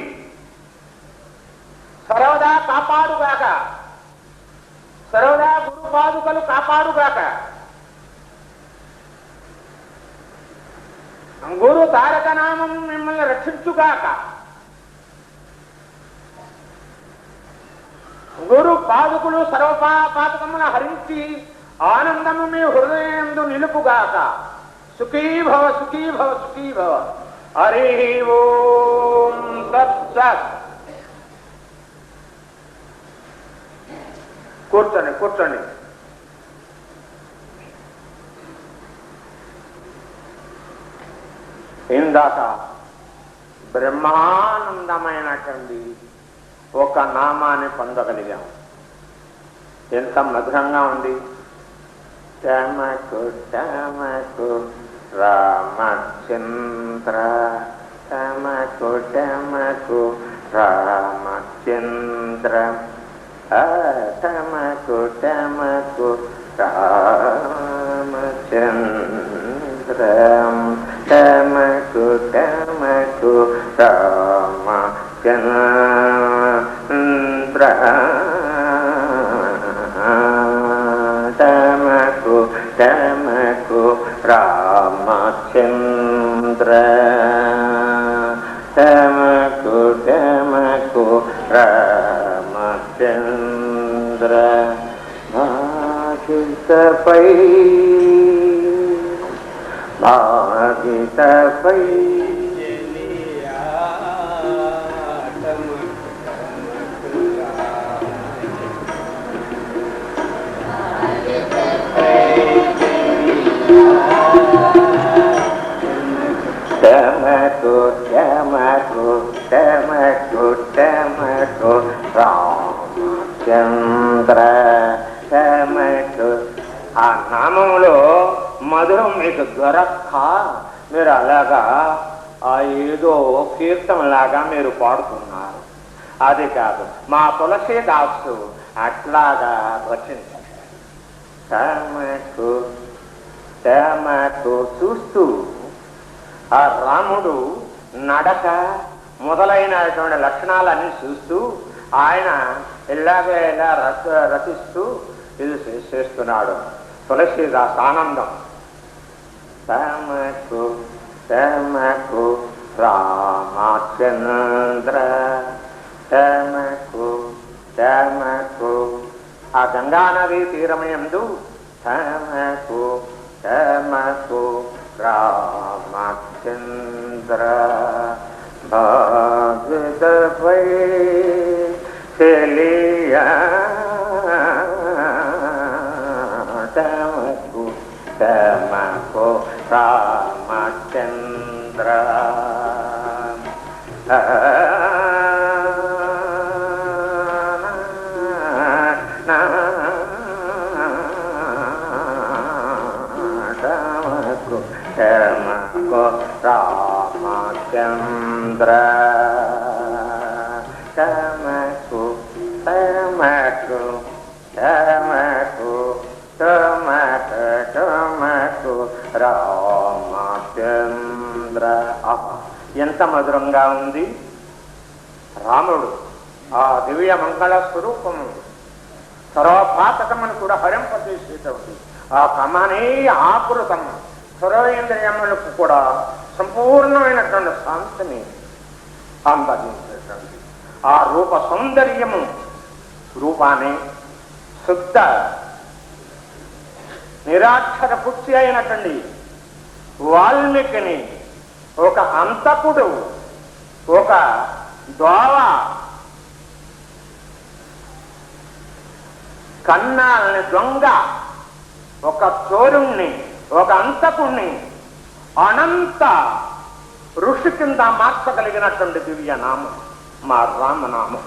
సర్వదా కాపాడుగాక. సర్వదా గురుపాదుకలు కాపాడుగాక. గురు తారక నామం మిమ్మల్ని రక్షించుగాక. గురు పాదుకులు సర్వపాతకమును హరించి ఆనందము మీ హృదయందు నిలుపుగాక. సుఖీభవ సుఖీభవ సుఖీభవ. హరి ఓం తత్సత్. కూర్చోండి కూర్చోండి. ఇందాక బ్రహ్మానందమైనటువంటి ఒక నామాన్ని పొందగలిగాం. ఎంత మధురంగా ఉంది. టమకు టమకు రామచంద్ర, టమకు టమకు రామచంద్ర, టమకు టమకు రామచంద్ర, టమకు టమకు రామచంద్ర, టమకు టమకు రామచంద్ర, టమకు టమకు రామచంద్ర. భాగితపై భాగితపై రామచంద్ర క్షమకు. ఆ నామంలో మధురం మీకు దొరక్క మీరు అలాగా ఏదో కీర్తనలాగా మీరు పాడుతున్నారు. అది కాదు, మా తులసీదాసు అట్లాగా రచించారు. క్షమకు క్షమకు చూస్తూ ఆ రాముడు నడక మొదలైనటువంటి లక్షణాలన్నీ చూస్తూ ఆయన ఇలాగే ఇలా రచిస్తూ ఇది చేస్తున్నాడు. తులసీదాస్ ఆనందం. క్షమకు క్షమకు రామచంద్ర క్షమకు క్షమకు. ఆ గంగానదీ తీరమయందు క్షమకు క్షమకు రామచంద్ర. భాగవతపై చెలియా క్షమకు క్షమకు రామచంద్ర. క్షమకు రామచంద్ర క్షమకు క్షమకు క్షమకు క్షమకు క్షమకు రామచంద్ర. ఎంత మధురంగా ఉంది రాముడు. ఆ దివ్య మంగళ స్వరూపము సర్వపాతకమని కూడా హరింపజేసేటప్పుడు ఆ కమనీయ ఆకృతం సర్వేంద్రియములకు కూడా సంపూర్ణమైనటువంటి శాంతిని సంపాదించేటువంటి ఆ రూప సౌందర్యము రూపాన్ని శుద్ధ నిరాక్షర పుష్టి అయినటువంటి వాల్మీకిని ఒక అంతకుడు, ఒక దోవ కన్నాల్ని దొంగ, ఒక చోరుణ్ణి, ఒక అంతకుణ్ణి అనంత ఋషి కింద మార్చగలిగినటువంటి దివ్య నామం మా రామనామం.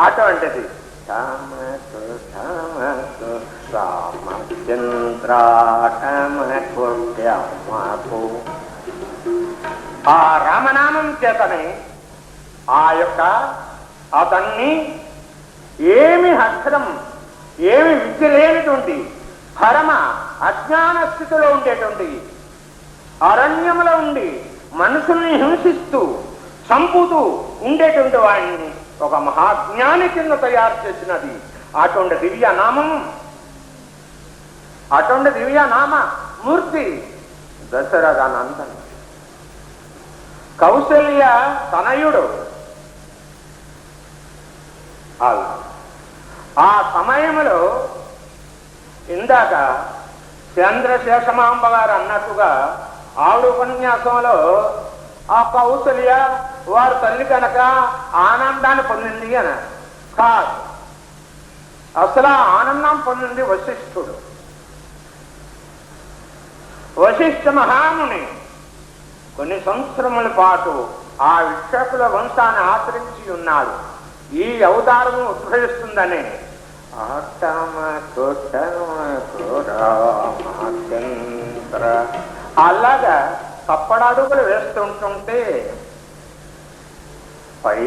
అటువంటిది క్షమకు క్షమకు రామచంద్ర క్షమకు క్షమకు. ఆ రామనామం చేతనే ఆ యొక్క అతన్ని ఏమి అక్షరం ఏమి విద్య లేనిటువంటి పరమ అజ్ఞాన స్థితిలో ఉండేటువంటి అరణ్యంలో ఉండి మనుషుల్ని హింసిస్తూ చంపుతూ ఉండేటువంటి వాడిని ఒక మహాజ్ఞాని కింద తయారు చేసినది అటువంటి దివ్య నామం, అటువంటి దివ్య నామ మూర్తి దశరథానందన్. కౌసల్య తనయుడు. ఆ సమయంలో ఇందాక చంద్రశేషమాంబ గారు అన్నట్టుగా ఆవిడ ఉపన్యాసంలో ఆ కౌసల్య వారి తల్లి కనుక ఆనందాన్ని పొందింది అని కాదు. అసలు ఆనందం పొందింది వశిష్ఠుడు. వశిష్ఠ మహాముని కొన్ని సంవత్సరముల పాటు ఆ విక్షకుల వంశాన్ని ఆచరించి ఉన్నాడు. ఈ అవతారము ఉద్భవిస్తుందని అలాగా తప్పడడుగులు వేస్తుంటుంటే పై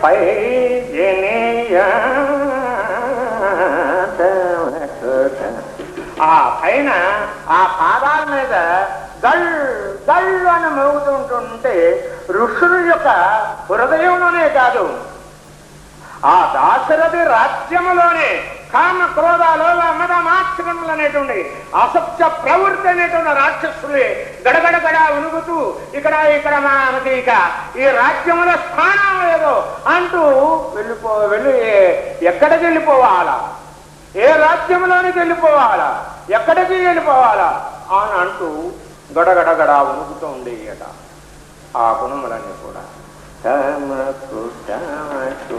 పై ఆ పైన ఆ పాదాల మీద గల్ గళ్ళు అని మోగుతుంటుంటే ఋషుల యొక్క హృదయంలోనే కాదు ఆ దాశరథి రాజ్యములోనే కామ క్రోధాలోభ మద మాత్సర్యములు అనేటువంటి అసత్య ప్రవృత్తి అనేటువంటి రాక్షసులే గడగడ గడ ఉనుగుతూ ఇక్కడ మనకి ఇక ఈ రాజ్యముల స్థానం లేదో అంటూ వెళ్ళి ఎక్కడికి వెళ్ళిపోవాలా, ఏ రాజ్యంలోనికి వెళ్ళిపోవాలా, ఎక్కడికి వెళ్ళిపోవాలా అని అంటూ గడగడగడ ఉనుకుతూ ఉండేయట ఆ గుణములన్నీ కూడా. క్షమకు క్షమకు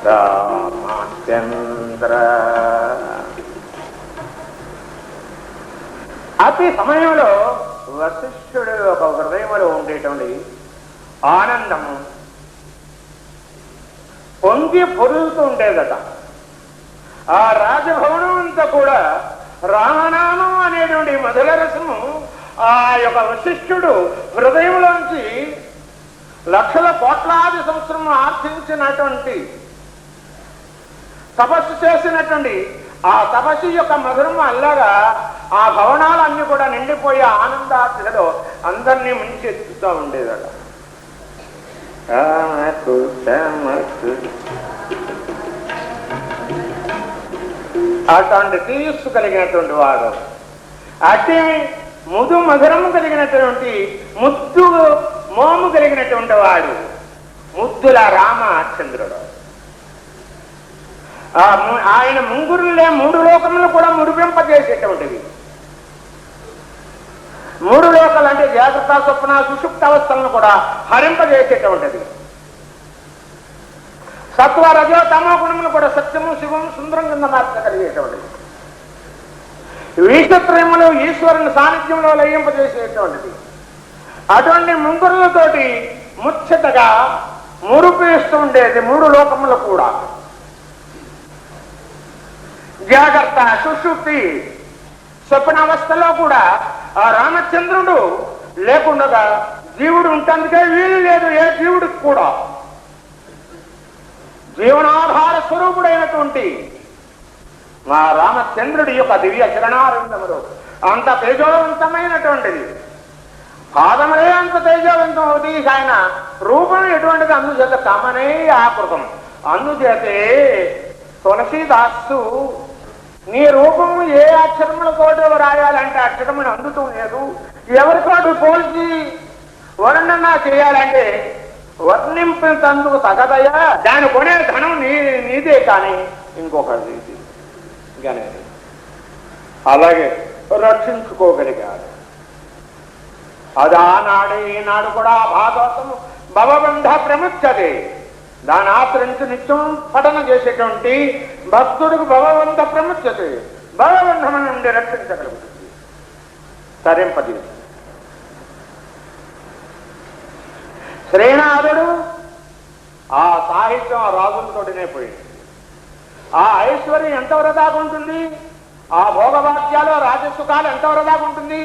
రామచంద్ర. అతి సమయంలో వశిష్ఠుడు ఒక హృదయంలో ఉండేటువంటి ఆనందము పొంగి పొరుగుతూ ఉండేదట. ఆ రాజభవనం అంతా కూడా రామనామం అనేటువంటి మధుర రసము ఆ యొక్క వశిష్ఠుడు హృదయంలోంచి లక్షల కోట్లాది సంవత్సరం ఆర్జించినటువంటి తపస్సు చేసినటువంటి ఆ తపస్సు యొక్క మధురము అల్లగా ఆ భవనాలన్నీ కూడా నిండిపోయి ఆనందార్థలో అందరినీ ముంచెత్తుతూ ఉండేదట. అటువంటి తీయస్సు కలిగినటువంటి వాడు, అతి ముదు మధురము కలిగినటువంటి ముద్దు మోము కలిగినటువంటి వాడు ముద్దుల రామచంద్రుడు. ఆయన ముంగురులే మూడు లోకములు కూడా ముడిపింపజేసేటువంటివి. మూడు లోకాలు అంటే జాగ్రత్త స్వప్న సుషుప్త అవస్థలను కూడా హరింపజేసేటువంటిది. సత్వ రజో తమో గుణములు కూడా సత్యము శివము సుందరం కింద మార్చగలిగేటువంటిది. ఈశ్వత్రయములు ఈశ్వరుని సాన్నిధ్యంలో లయింపజేసేటువంటిది. అటువంటి ముంగురులతోటి ముచ్చటగా మురిపిస్తూ ఉండేది మూడు లోకములు కూడా. జాగ్రత్త సుషుప్తి స్వప్నావస్థలో కూడా ఆ రామచంద్రుడు లేకుండా జీవుడు ఉంటందుకే వీలు లేదు. ఏ జీవుడికి కూడా జీవనాధార స్వరూపుడైనటువంటి మా రామచంద్రుడి యొక్క దివ్య చరణారంధములు అంత తేజోవంతమైనటువంటిది. పాదములే అంత తేజోవంతం అవుతుంది. ఆయన రూపం ఎటువంటిది? అందుచేత కామనే ఆకృతం. అందుచేతే తులసీదాసు నీ రూపము ఏ అక్షరములతోటి రాయాలంటే అక్షరమును అందుతూ లేదు. ఎవరితోటి పోల్చి వర్ణన చేయాలంటే వర్ణింపేందుకు తగదయా. దాని కొనే ధనం నీదే కానీ ఇంకొకటి గనేది. అలాగే రక్షించుకోగలిగాడు. అది ఆనాడు ఈనాడు కూడా భాగవతము భవబంధ ప్రముఖ్యతే. దాన్ని ఆచరించి నిత్యం పఠన చేసేటువంటి భక్తుడికి భగవంత ప్రముఖ్యతే. భగవంధము నుండి రక్షించగలుగుతుంది, తరింపజేస్తుంది. శ్రీనాథుడు ఆ సాహిత్యం ఆ రాజులతోటినే పోయింది. ఆ ఐశ్వర్యం ఎంతవరకు దాకా ఉంటుంది? ఆ భోగవాక్యాలు రాజసుఖాలు ఎంతవరకు దాకా ఉంటుంది?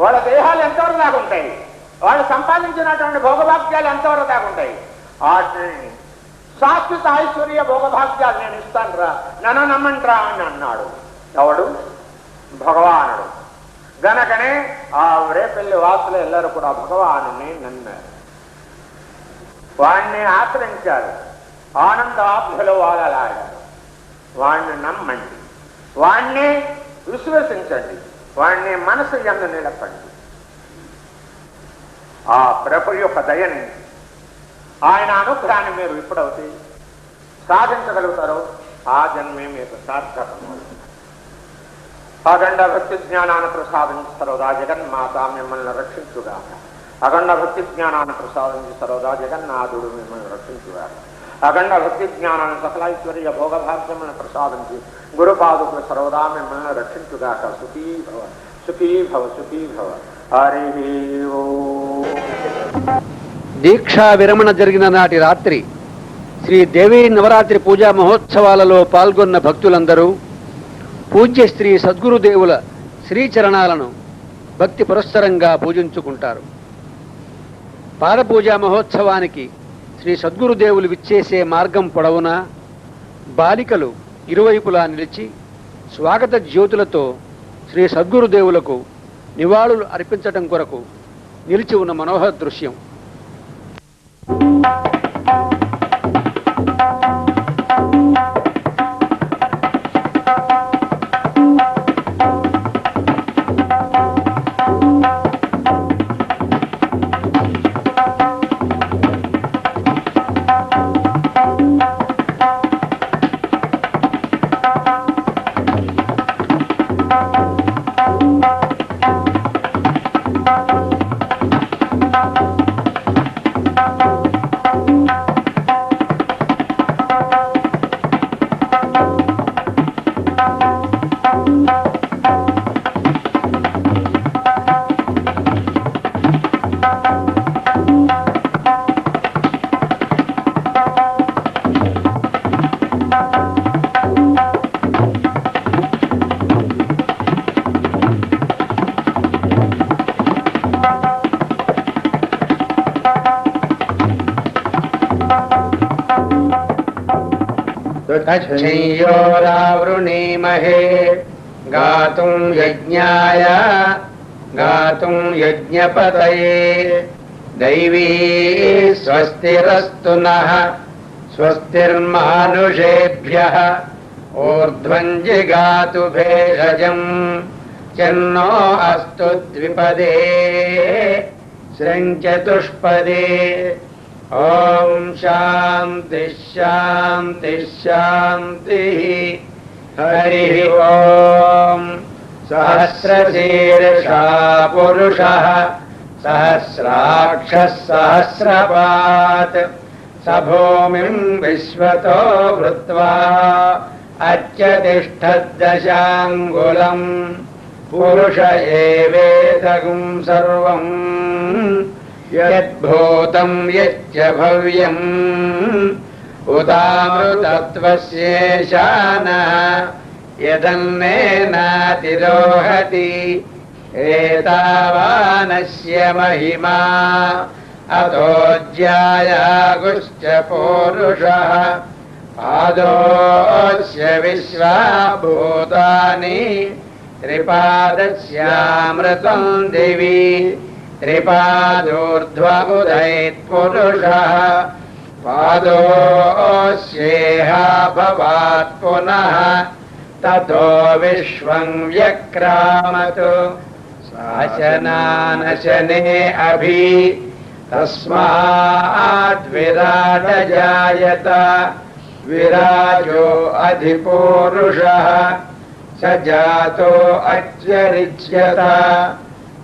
వాళ్ళ దేహాలు ఎంతవరకు దాకా ఉంటాయి? వాళ్ళు సంపాదించినటువంటి భోగవాక్యాలు ఎంతవరకు దాకా ఉంటాయి? వాటిని శాశ్వత ఐశ్వర్య భోగభాగ్యాలు నేను ఇస్తాను రా, నన్ను నమ్మంట్రా అని అన్నాడు. ఎవడు? భగవానుడు. గనకనే ఆ రేపెల్లి వాసులు ಎಲ್ಲರೂ కూడా భగవానుని నమ్మారు, వాణ్ణి ఆశ్రయించారు, ఆనందాభ్యలో వాగలాడారు. వాణ్ణి నమ్మండి, వాణ్ణి విశ్వసించండి, వాణ్ణి మనసు యందు నిలపండి. ఆ ప్రభు యొక్క దయని ఆయన అనుగ్రహాన్ని మీరు ఎప్పుడవుతే సాధించగలుగుతారో ఆ జన్మే మీకు సార్థకము. అఖండ భక్తి జ్ఞానాన్ని ప్రసాదించి సర్వదా జగన్మాత మిమ్మల్ని రక్షించుగాక. అఖండ భక్తి జ్ఞానాన్ని ప్రసాదించి సర్వదా జగన్నాథుడు మిమ్మల్ని రక్షించుగాక. అఖండ భక్తి జ్ఞానాన్ని సకలైశ్వర్య భోగభాగ్యములను ప్రసాదించి గురుపాదుకులు సర్వదా మిమ్మల్ని రక్షించుగాక. సుఖీ భవ సుఖీ భవ సుఖీ భవ. హరి ఓం. దీక్షా విరమణ జరిగిన నాటి రాత్రి శ్రీ దేవీ నవరాత్రి పూజా మహోత్సవాలలో పాల్గొన్న భక్తులందరూ పూజ్య శ్రీ సద్గురుదేవుల శ్రీచరణాలను భక్తి పురస్సరంగా పూజించుకుంటారు. పాదపూజా మహోత్సవానికి శ్రీ సద్గురుదేవులు విచ్చేసే మార్గం పొడవునా బాలికలు ఇరువైపులా నిలిచి స్వాగత జ్యోతులతో శ్రీ సద్గురుదేవులకు నివాళులు అర్పించటం కొరకు నిలిచి ఉన్న మనోహర దృశ్యం. तच्छंयोरावृणीमहे गातुं यज्ञाय गातुं यज्ञपतये दैवी स्वस्तिरस्तु नः स्वस्तिर्मानुषेभ्यः ऊर्ध्वं जिगातु भेषजम् चन्नो अस्तु द्विपदे श्रृञ्चतुष्पदे ॐ शान्ति शान्ति शान्तिः हरिः ॐ सहस्रशीर्षा पुरुषः सहस्राक्षः सहस्रपात् स भूमिं विश्वतो भृत्वा अच्यतिष्ठद्दशाङ्गुलम् पुरुष एवेदगुं सर्वम् यद्भूतं यच्च भव्यम् उदामृतत्वस्येशानः यदन्नेनातिरोहति एतावानस्य महिमा अतोऽज्यायागुश्च पूरुषः पादोऽस्य विश्वाभूतानि त्रिपादस्यामृतं दिवि त्रिपादोर्ध्वमुदैत्पुरुषः पादोऽस्येहा भवात् पुनः ततो विश्वं व्यक्रामतु शासनानशने अभि तस्माद्विराट जायत विराजो अधिपूरुषः स जातो अच्चरिच्यत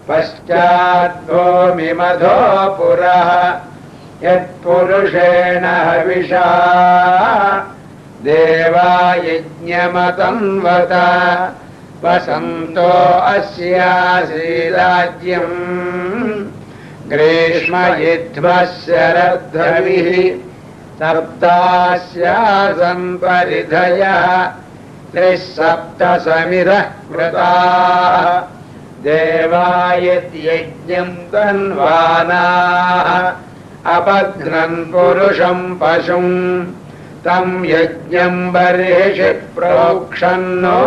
पश्चाद्भूमिमधो पुरः यत्पुरुषेण हविषा देवा यज्ञमतन्वत वसन्तो अस्यासीराज्यम् ग्रीष्मयुध्वः शरद्धविः सप्तास्यासन् परिधयः त्रिसप्तसमिरः कृताः देवा यद्यज्ञं तन्वानाः अपघ्नन् पुरुषं पशुं तं यज्ञं बर्हिषि प्रोक्षन्नो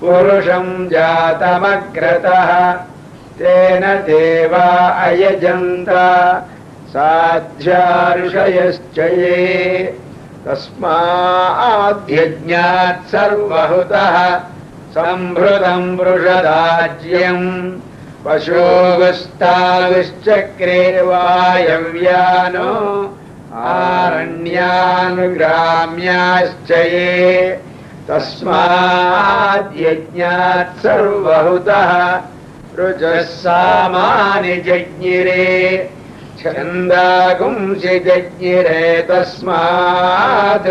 पुरुषं जातमग्रतः तेन देवा अयजन्त साध्या ऋषयश्च ये तस्माद्यज्ञात् सर्वहुतः सम्भृतं वृषदाज्यम् पशोगस्तागश्चक्रे वायव्यानो आरण्यानुग्राम्याश्च ये तस्माद्यज्ञात् सर्वहुतः ऋजः सामानि जज्ञिरे छन्दागुंसि जज्ञिरे तस्मात्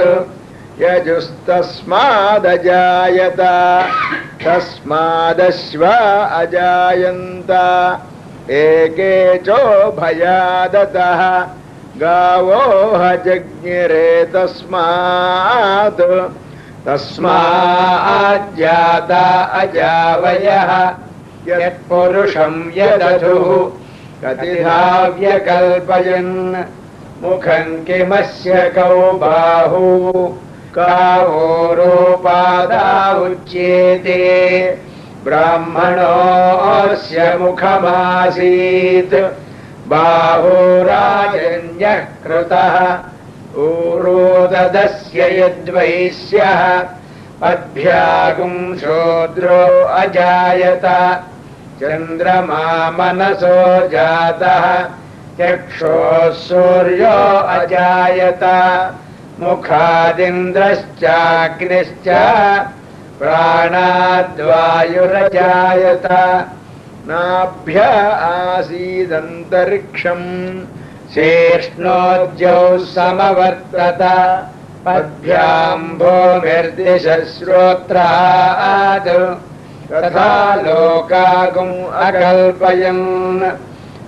यजुस्तस्मादजायत तस्मादश्वा अजायन्त एके चोभयादतः गावो जज्ञिरे तस्मात् तस्माज्जाता अजावयः यत्पुरुषं यदधुः कतिधा व्यकल्पयन् मुखं किमस्य कौ बाहू कावोरोपादा उच्येते ब्राह्मणोऽस्य मुखमासीत् बाहुराजन्यः कृतः ऊरोददस्य यद्वैश्यः पद्भ्यागुं शूद्रो अजायत चन्द्रमा मनसो जातः चक्षुः सूर्यो अजायत मुखादिन्द्रश्चाग्निश्च प्राणाद्वायुरजायत नाभ्य आसीदन्तरिक्षम् शीर्ष्णोद्यौ समवर्तत पद्भ्यां भूमिर्दिशश्रोत्रात् तथा लोकागुम् अकल्पयन्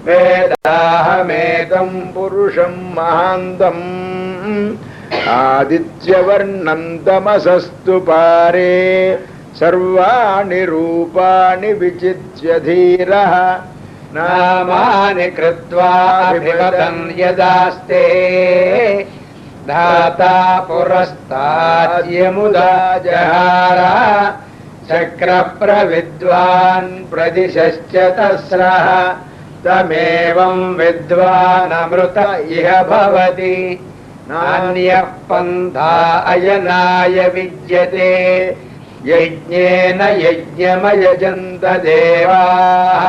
वेदाहमेतं पुरुषं महान्तम् आदित्यवर्णं तमसस्तु पारे सर्वाणि रूपाणि विचित्य धीरः नामानि कृत्वा अभिवदन् यदास्ते धाता पुरस्ताद्यमुदा जहार चक्रप्रविद्वान् प्रदिशश्च तस्रः तमेवं विद्वानमृत इह भवति नान्यः पन्था अयनाय विद्यते यज्ञेन यज्ञमयजन्त देवाः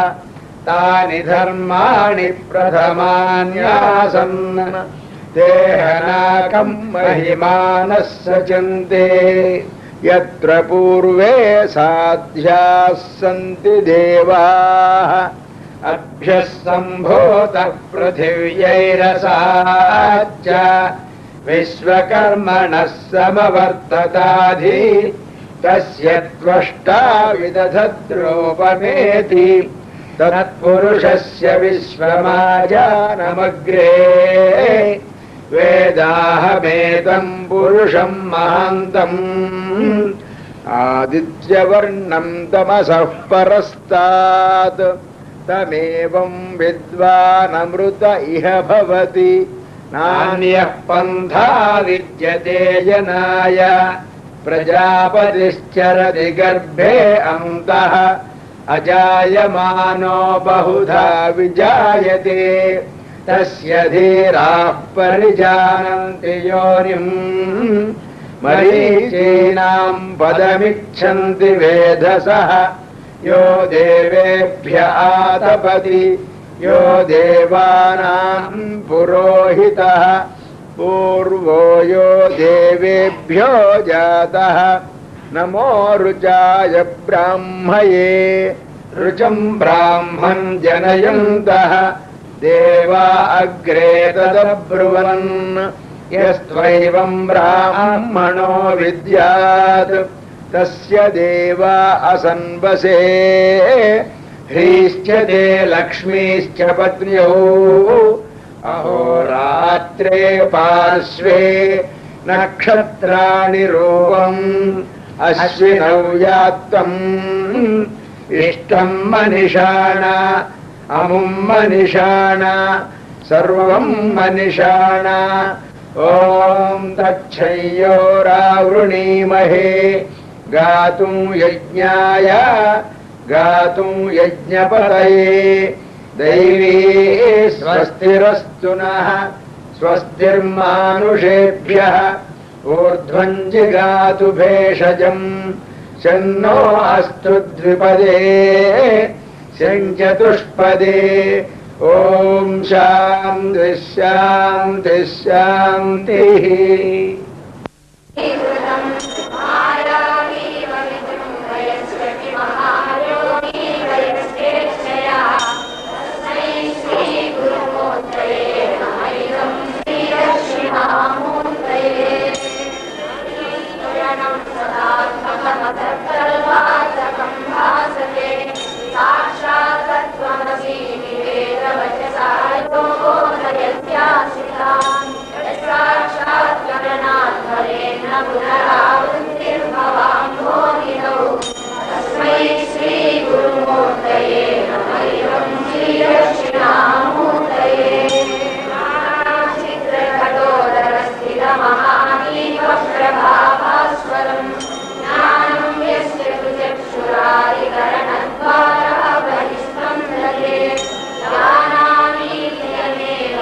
तानि धर्माणि प्रथमान्यासन् देहनाकं महिमानः सचन्ते यत्र पूर्वे साध्याः सन्ति देवाः अभ्यः सम्भूतः पृथिव्यैरसाच्च विश्वकर्मणः समवर्तताधि तस्य त्वष्टा विदधद्रूपमेति तत्पुरुषस्य विश्वमाजानमग्रे वेदाहमेतं पुरुषं महान्तम् आदित्यवर्णं तमसः परस्तात् तमेवं विद्वानमृत इह भवति नान्यः पन्था विद्यते जनाय प्रजापतिश्चरति गर्भे अन्तः अजायमानो बहुधा विजायते तस्य धीराः परिजानन्ति योनिम् मरीचीनां पदमिच्छन्ति वेधसः यो देवेभ्य आतपति यो देवानां पुरोहितः पूर्वो यो देवेभ्यो जातः नमो ऋचाय ब्राह्मये ऋचं ब्राह्मं जनयन्तः देवा अग्रे तदब्रुवन् यस्त्वैवं ब्राह्मणो विद्यात् तस्य देवा असन्वसे ह्रीश्च ते लक्ष्मीश्च पत्न्यौ अहोरात्रे पार्श्वे नक्षत्राणि रूपम् अश्विनौ यात्तम् इष्टं मनिषाण अमुं मनिषाण सर्वं मनिषाण ॐ तच्छयोरावृणीमहे गातुं यज्ञाय गातुं यज्ञपतये दैवी स्वस्तिरस्तु नः स्वस्तिर्मानुषेभ्यः ऊर्ध्वं जिगातु भेषजम् शन्नो अस्तु द्विपदे शञ्चतुष्पदे ॐ शान्तिः शान्तिः शान्तिः ्यानामीत्यमेव